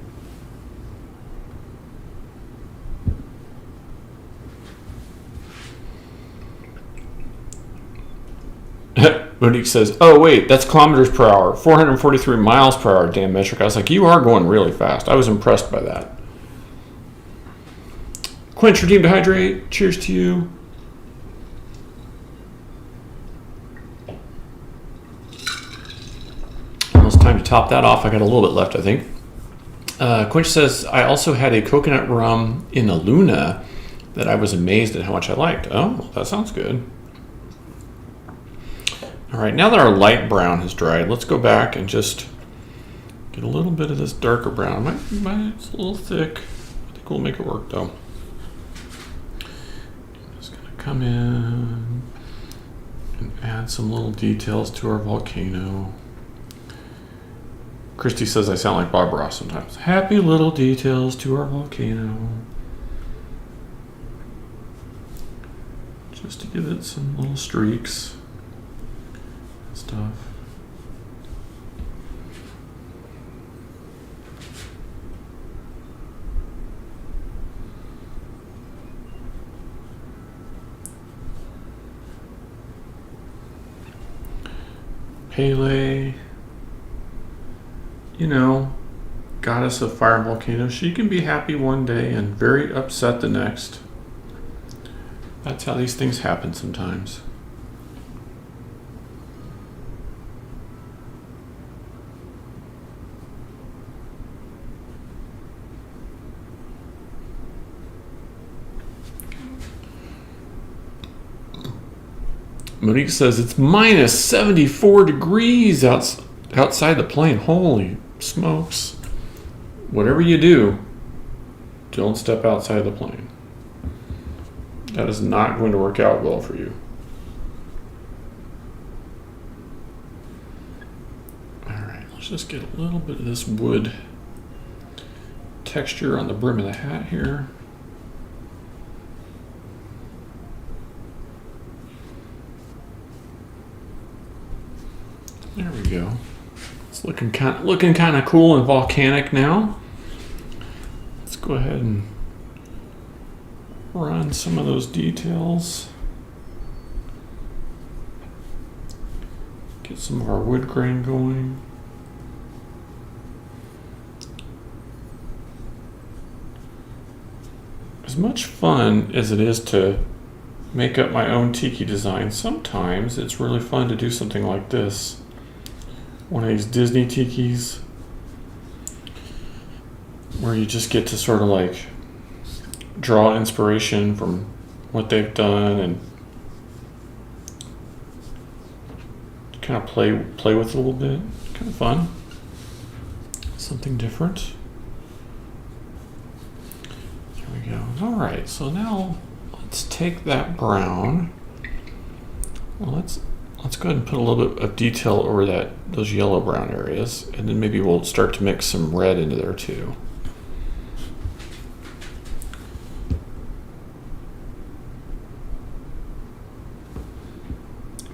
Speaker 1: Monique says, oh wait, that's kilometers per hour. 443 miles per hour, damn metric. I was like, you are going really fast. I was impressed by that. Quench, redeem to hydrate. Cheers to you. Almost time to top that off. I got a little bit left, I think. Quench says, I also had a coconut rum in a Luna that I was amazed at how much I liked. Oh, that sounds good. All right, now that our light brown has dried, let's go back and just get a little bit of this darker brown. It's a little thick. I think we'll make it work though. I'm just gonna come in and add some little details to our volcano. Christy says I sound like Bob Ross sometimes. Happy little details to our volcano. Just to give it some little streaks. Stuff. Pele, goddess of fire and volcanoes, she can be happy one day and very upset the next. That's how these things happen sometimes. Monique says it's minus 74 degrees outside the plane. Holy smokes. Whatever you do, don't step outside the plane. That is not going to work out well for you. Alright, let's just get a little bit of this wood texture on the brim of the hat here. There we go. It's looking kind of cool and volcanic now. Let's go ahead and run some of those details. Get some of our wood grain going. As much fun as it is to make up my own tiki design, sometimes it's really fun to do something like this. One of these Disney tikis where you just get to sort of like draw inspiration from what they've done and kind of play with it a little bit. Kind of fun. Something different. There we go. All right, so now let's take that brown. Well, let's go ahead and put a little bit of detail over those yellow brown areas, and then maybe we'll start to mix some red into there too.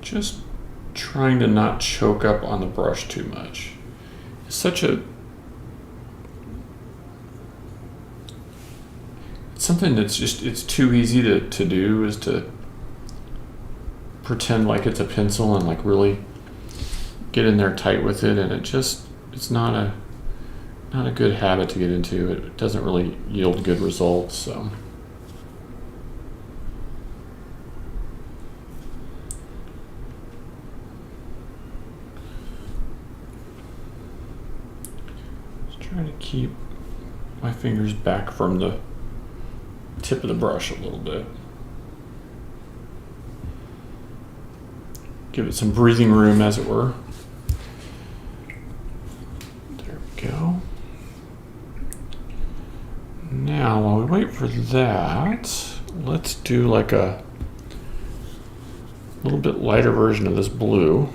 Speaker 1: Just trying to not choke up on the brush too much. It's something that's it's too easy to do, is to pretend like it's a pencil and like really get in there tight with it, and it's not a good habit to get into. It doesn't really yield good results. So just trying to keep my fingers back from the tip of the brush a little bit. Give it some breathing room, as it were. There we go. Now, while we wait for that, let's do like a little bit lighter version of this blue.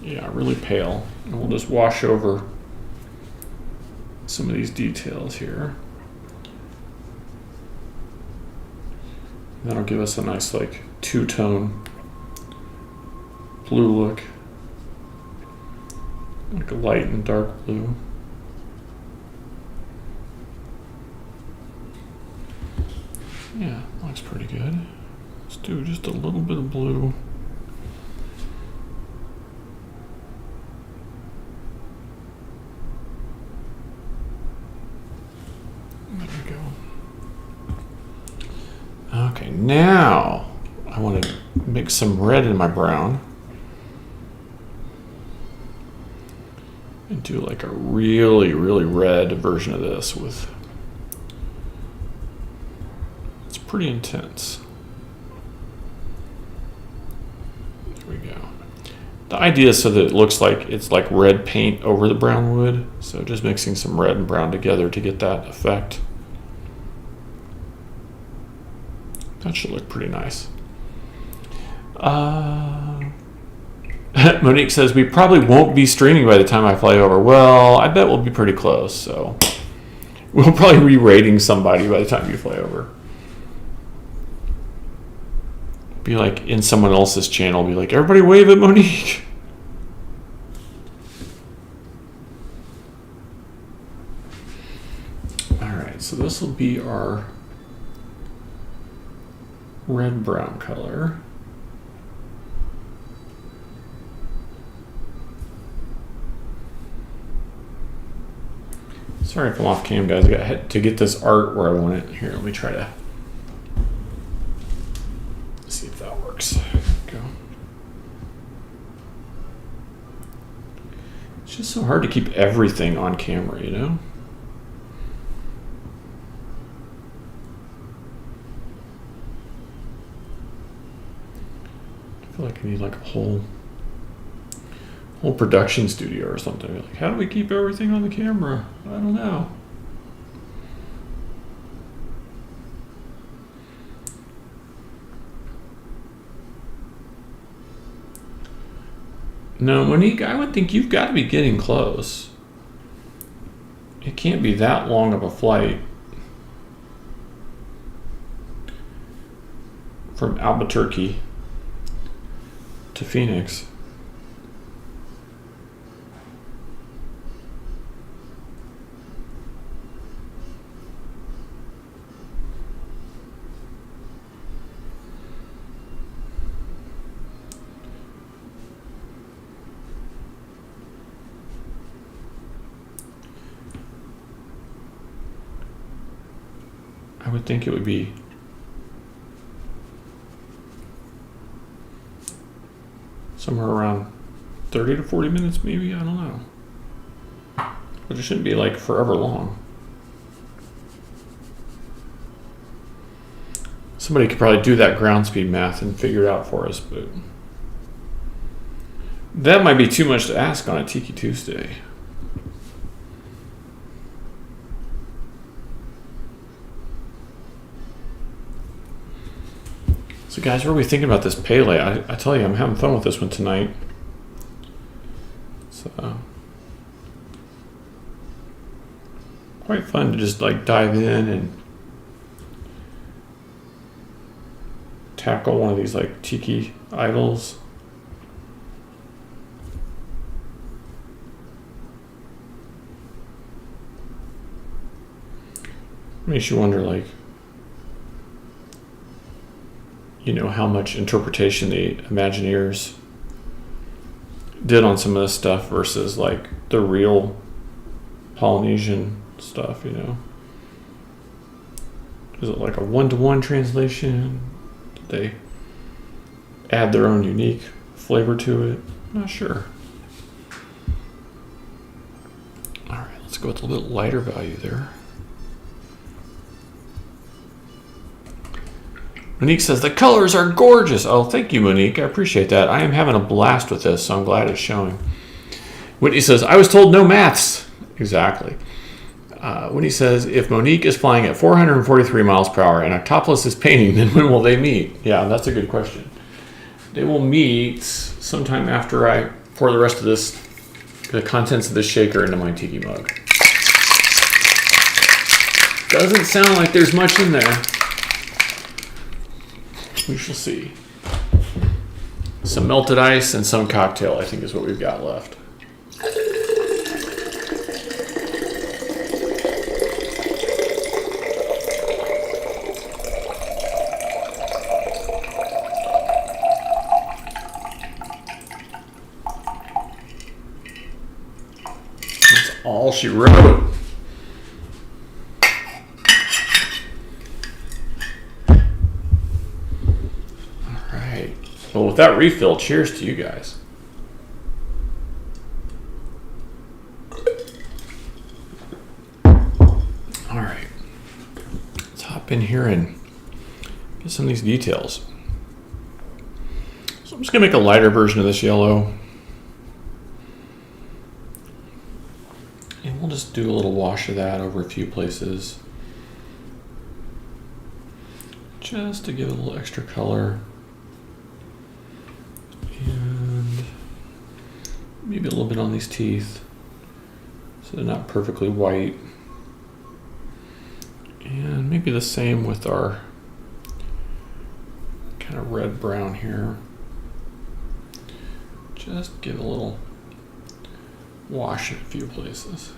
Speaker 1: Yeah, really pale. And we'll just wash over some of these details here. That'll give us a nice like two-tone blue look. Like a light and dark blue. Yeah, looks pretty good. Let's do just a little bit of blue. There we go. Okay, now I want to mix some red in my brown and do like a really, really red version of this with, it's pretty intense. There we go. The idea is so that it looks like it's like red paint over the brown wood. So just mixing some red and brown together to get that effect. That should look pretty nice. Monique says, we probably won't be streaming by the time I fly over. Well, I bet we'll be pretty close. So we'll probably be rating somebody by the time you fly over. Be like in someone else's channel. Be like, everybody wave at Monique. All right, so this will be our red-brown color. Sorry if I'm off cam, guys. I got to get this art where I want it. Here, let me try to see if that works. There we go. It's just so hard to keep everything on camera, you know? I feel like I need like a whole production studio or something. Like, how do we keep everything on the camera? I don't know. No, Monique, I would think you've got to be getting close. It can't be that long of a flight from Albuquerque to Phoenix. I would think it would be somewhere around 30 to 40 minutes, maybe. I don't know. But it shouldn't be like forever long. Somebody could probably do that ground speed math and figure it out for us, but that might be too much to ask on a Tiki Tuesday. So guys, what are we thinking about this Pele? I tell you, I'm having fun with this one tonight. So quite fun to just like dive in and tackle one of these like Tiki idols. Makes you wonder, like, you know, how much interpretation the Imagineers did on some of this stuff versus like the real Polynesian stuff, you know. Is it like a one-to-one translation? Did they add their own unique flavor to it? Not sure. All right, let's go with a little bit lighter value there. Monique says, the colors are gorgeous. Oh, thank you, Monique. I appreciate that. I am having a blast with this, so I'm glad it's showing. Whitney says, I was told no maths. Exactly. Whitney says, if Monique is flying at 443 miles per hour and Octopolis is painting, then when will they meet? Yeah, that's a good question. They will meet sometime after I pour the rest of this, the contents of this shaker into my tiki mug. Doesn't sound like there's much in there. We shall see. Some melted ice and some cocktail, I think, is what we've got left. That's all she wrote. Well, with that refill, cheers to you guys. All right. Let's hop in here and get some of these details. So I'm just going to make a lighter version of this yellow. And we'll just do a little wash of that over a few places. Just to give it a little extra color. And maybe a little bit on these teeth so they're not perfectly white. And maybe the same with our kind of red brown here. Just give a little wash in a few places.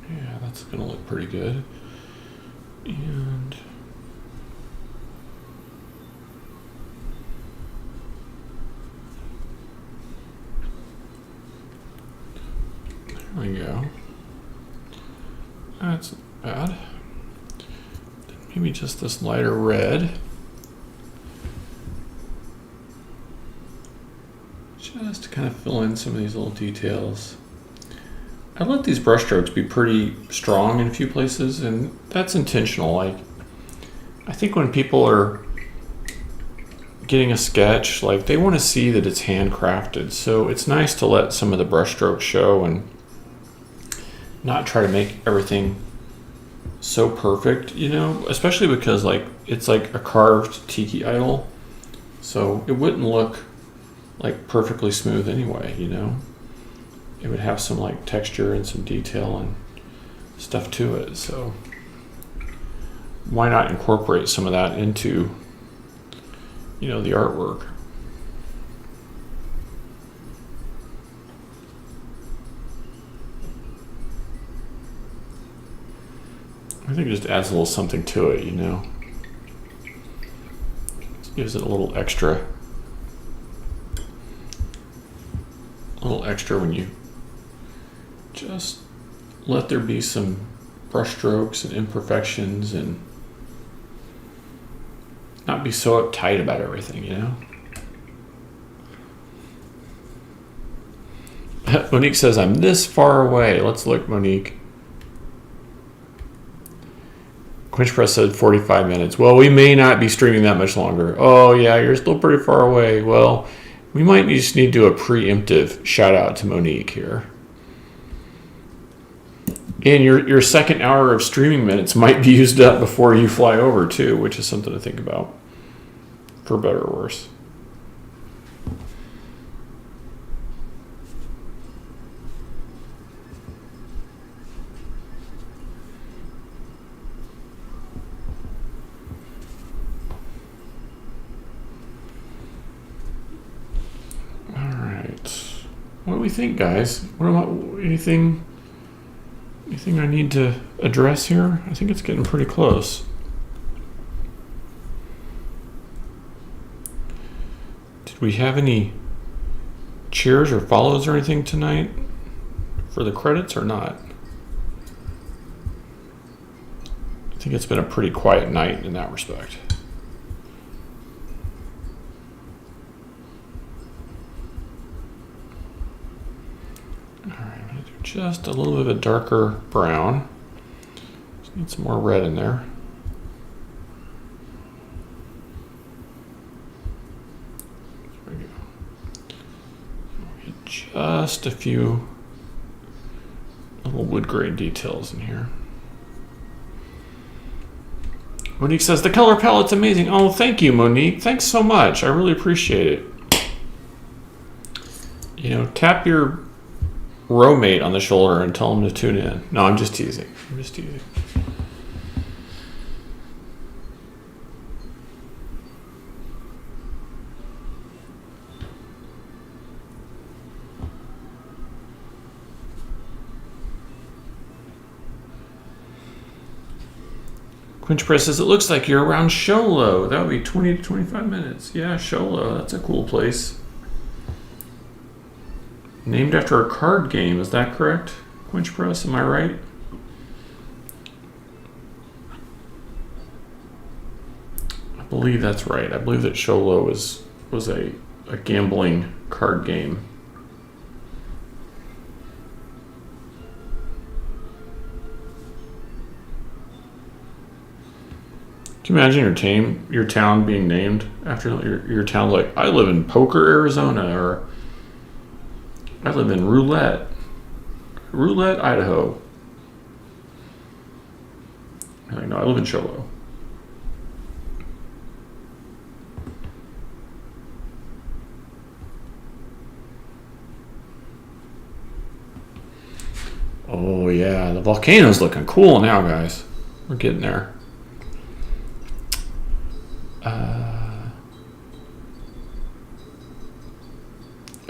Speaker 1: Yeah, that's gonna look pretty good. And there we go. That's not bad. Maybe just this lighter red. Just to kind of fill in some of these little details. I let these brush strokes be pretty strong in a few places, and that's intentional. Like, I think when people are getting a sketch, like, they want to see that it's handcrafted. So it's nice to let some of the brush strokes show and not try to make everything so perfect, you know, especially because like it's like a carved tiki idol. So it wouldn't look like perfectly smooth anyway, you know. It would have some like texture and some detail and stuff to it. So why not incorporate some of that into, you know, the artwork? I think it just adds a little something to it, you know. Just gives it a little extra when you just let there be some brush strokes and imperfections and not be so uptight about everything, you know? Monique says, I'm this far away. Let's look, Monique. Quench Press said 45 minutes. Well, we may not be streaming that much longer. Oh, yeah, you're still pretty far away. Well, we might just need to do a preemptive shout out to Monique here. And your second hour of streaming minutes might be used up before you fly over too, which is something to think about, for better or worse. All right. What do we think, guys? What about anything Anything I need to address here? I think it's getting pretty close. Did we have any cheers or follows or anything tonight for the credits or not? I think it's been a pretty quiet night in that respect. All right, I'm going to do just a little bit of a darker brown. Just need some more red in there. There we go. Just a few little wood grain details in here. Monique says, the color palette's amazing. Oh, thank you, Monique. Thanks so much. I really appreciate it. You know, tap your roommate on the shoulder and tell him to tune in. No, I'm just teasing. Quinch Press says, it looks like you're around Sholo. That would be 20 to 25 minutes. Yeah, Sholo. That's a cool place. Named after a card game. Is that correct, Quinch Press? Am I right? I believe that's right. I believe that Sholo was a gambling card game. Can you imagine your town being named after your town? Like, I live in Poker, Arizona, or I live in Roulette, Idaho. No, I live in Sholo. Oh yeah, the volcano's looking cool now, guys. We're getting there.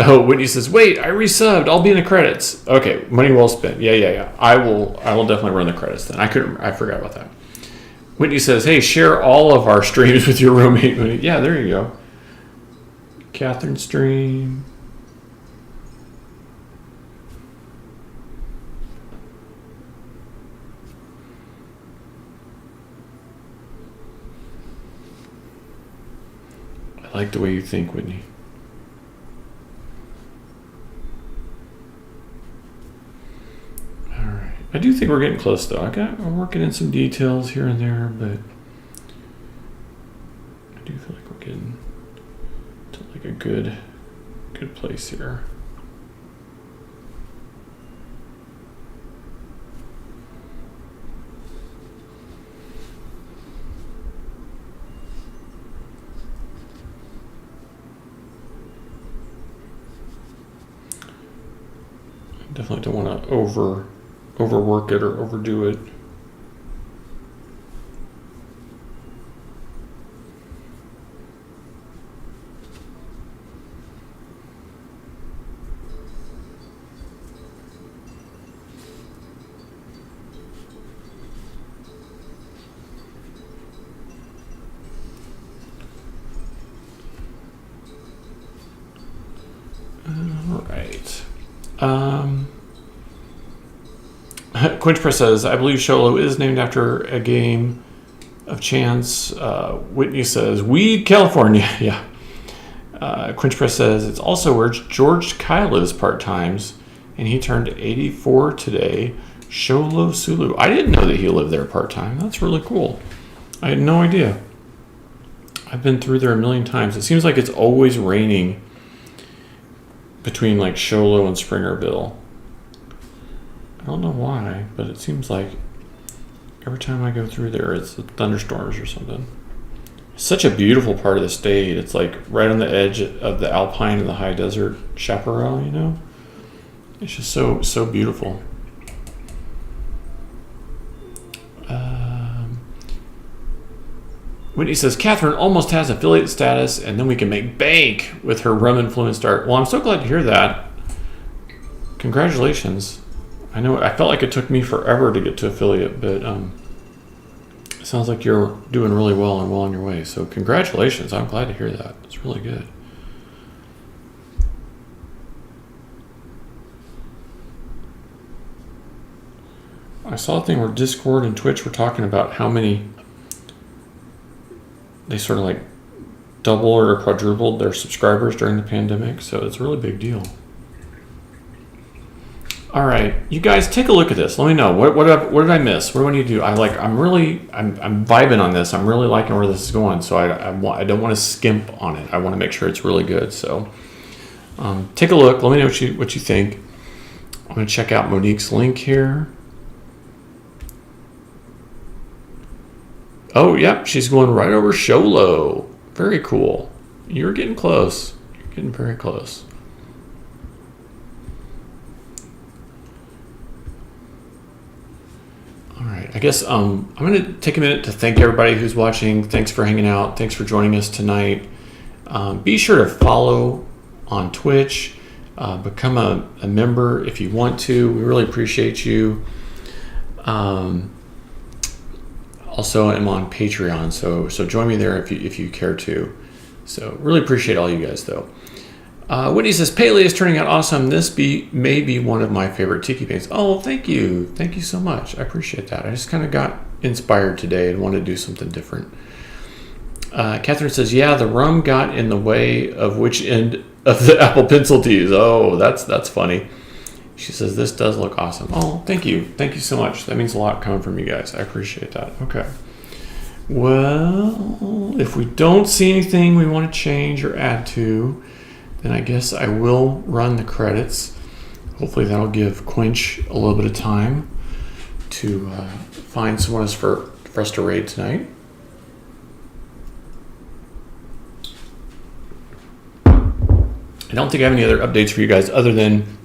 Speaker 1: Oh, Whitney says, wait, I resubbed. I'll be in the credits. Okay, money well spent. Yeah. I will definitely run the credits then. I forgot about that. Whitney says, hey, share all of our streams with your roommate. Yeah, there you go. Catherine stream. I like the way you think, Whitney. I do think we're getting close, though. I'm working in some details here and there, but I do feel like we're getting to like a good place here. I definitely don't want to overwork it or overdo it. All right. Quinch Press says, I believe Sholo is named after a game of chance. Whitney says, Weed, California. Yeah. Quinch Press says, it's also where George Kai lives part-times, and he turned 84 today. Sholo Sulu. I didn't know that he lived there part-time. That's really cool. I had no idea. I've been through there a million times. It seems like it's always raining between like Sholo and Springerville. I don't know why, but it seems like every time I go through there, it's thunderstorms or something. It's such a beautiful part of the state. It's like right on the edge of the alpine and the high desert chaparral, you know? It's just so beautiful. Whitney says, Catherine almost has affiliate status, and then we can make bank with her rum influenced art. Well, I'm so glad to hear that. Congratulations I know I felt like it took me forever to get to affiliate, but it sounds like you're doing really well and well on your way. So congratulations. I'm glad to hear that. It's really good. I saw a thing where Discord and Twitch were talking about how many they sort of like doubled or quadrupled their subscribers during the pandemic. So it's a really big deal. All right, you guys, take a look at this. Let me know what did I miss? What do I need to do? I'm vibing on this. I'm really liking where this is going. So I don't want to skimp on it. I want to make sure it's really good. So take a look. Let me know what you think. I'm gonna check out Monique's link here. Oh, yep, she's going right over Sholo. Very cool. You're getting close. You're getting very close. All right, I guess I'm going to take a minute to thank everybody who's watching. Thanks for hanging out. Thanks for joining us tonight. Be sure to follow on Twitch. Become a member if you want to. We really appreciate you. Also, I'm on Patreon, so join me there if you care to. So really appreciate all you guys, though. Whitney says, Pele is turning out awesome. This may be one of my favorite Tiki paints. Oh, thank you. Thank you so much. I appreciate that. I just kind of got inspired today and wanted to do something different. Catherine says, yeah, the rum got in the way of which end of the Apple Pencil teas. Oh, that's funny. She says, this does look awesome. Oh, thank you. Thank you so much. That means a lot coming from you guys. I appreciate that. Okay. Well, if we don't see anything we want to change or add to, then I guess I will run the credits. Hopefully that'll give Quench a little bit of time to find someone else for us to raid tonight. I don't think I have any other updates for you guys other than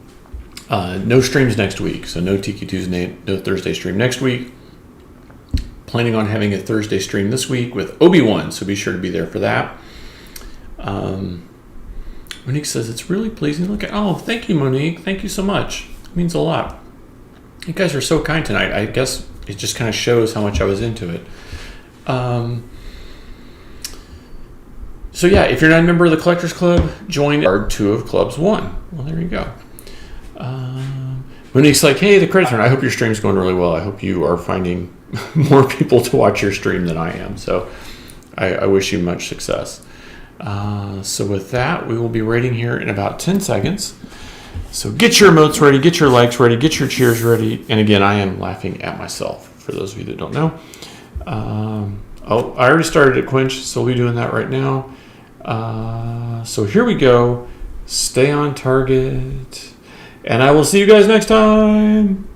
Speaker 1: no streams next week. So no Tiki Tuesday, no Thursday stream next week. Planning on having a Thursday stream this week with Obi-Wan, so be sure to be there for that. Monique says, it's really pleasing to look at. Oh, thank you, Monique. Thank you so much. It means a lot. You guys are so kind tonight. I guess it just kind of shows how much I was into it. So yeah, if you're not a member of the Collectors Club, join Guard 2 of Clubs 1. Well, there you go. Monique's like, hey, the credits. I hope your stream's going really well. I hope you are finding more people to watch your stream than I am. So I wish you much success. So with that, we will be rating here in about 10 seconds. So get your emotes ready, get your likes ready, get your cheers ready. And again, I am laughing at myself, for those of you that don't know. I already started at Quench, so we'll be doing that right now. So here we go. Stay on target. And I will see you guys next time.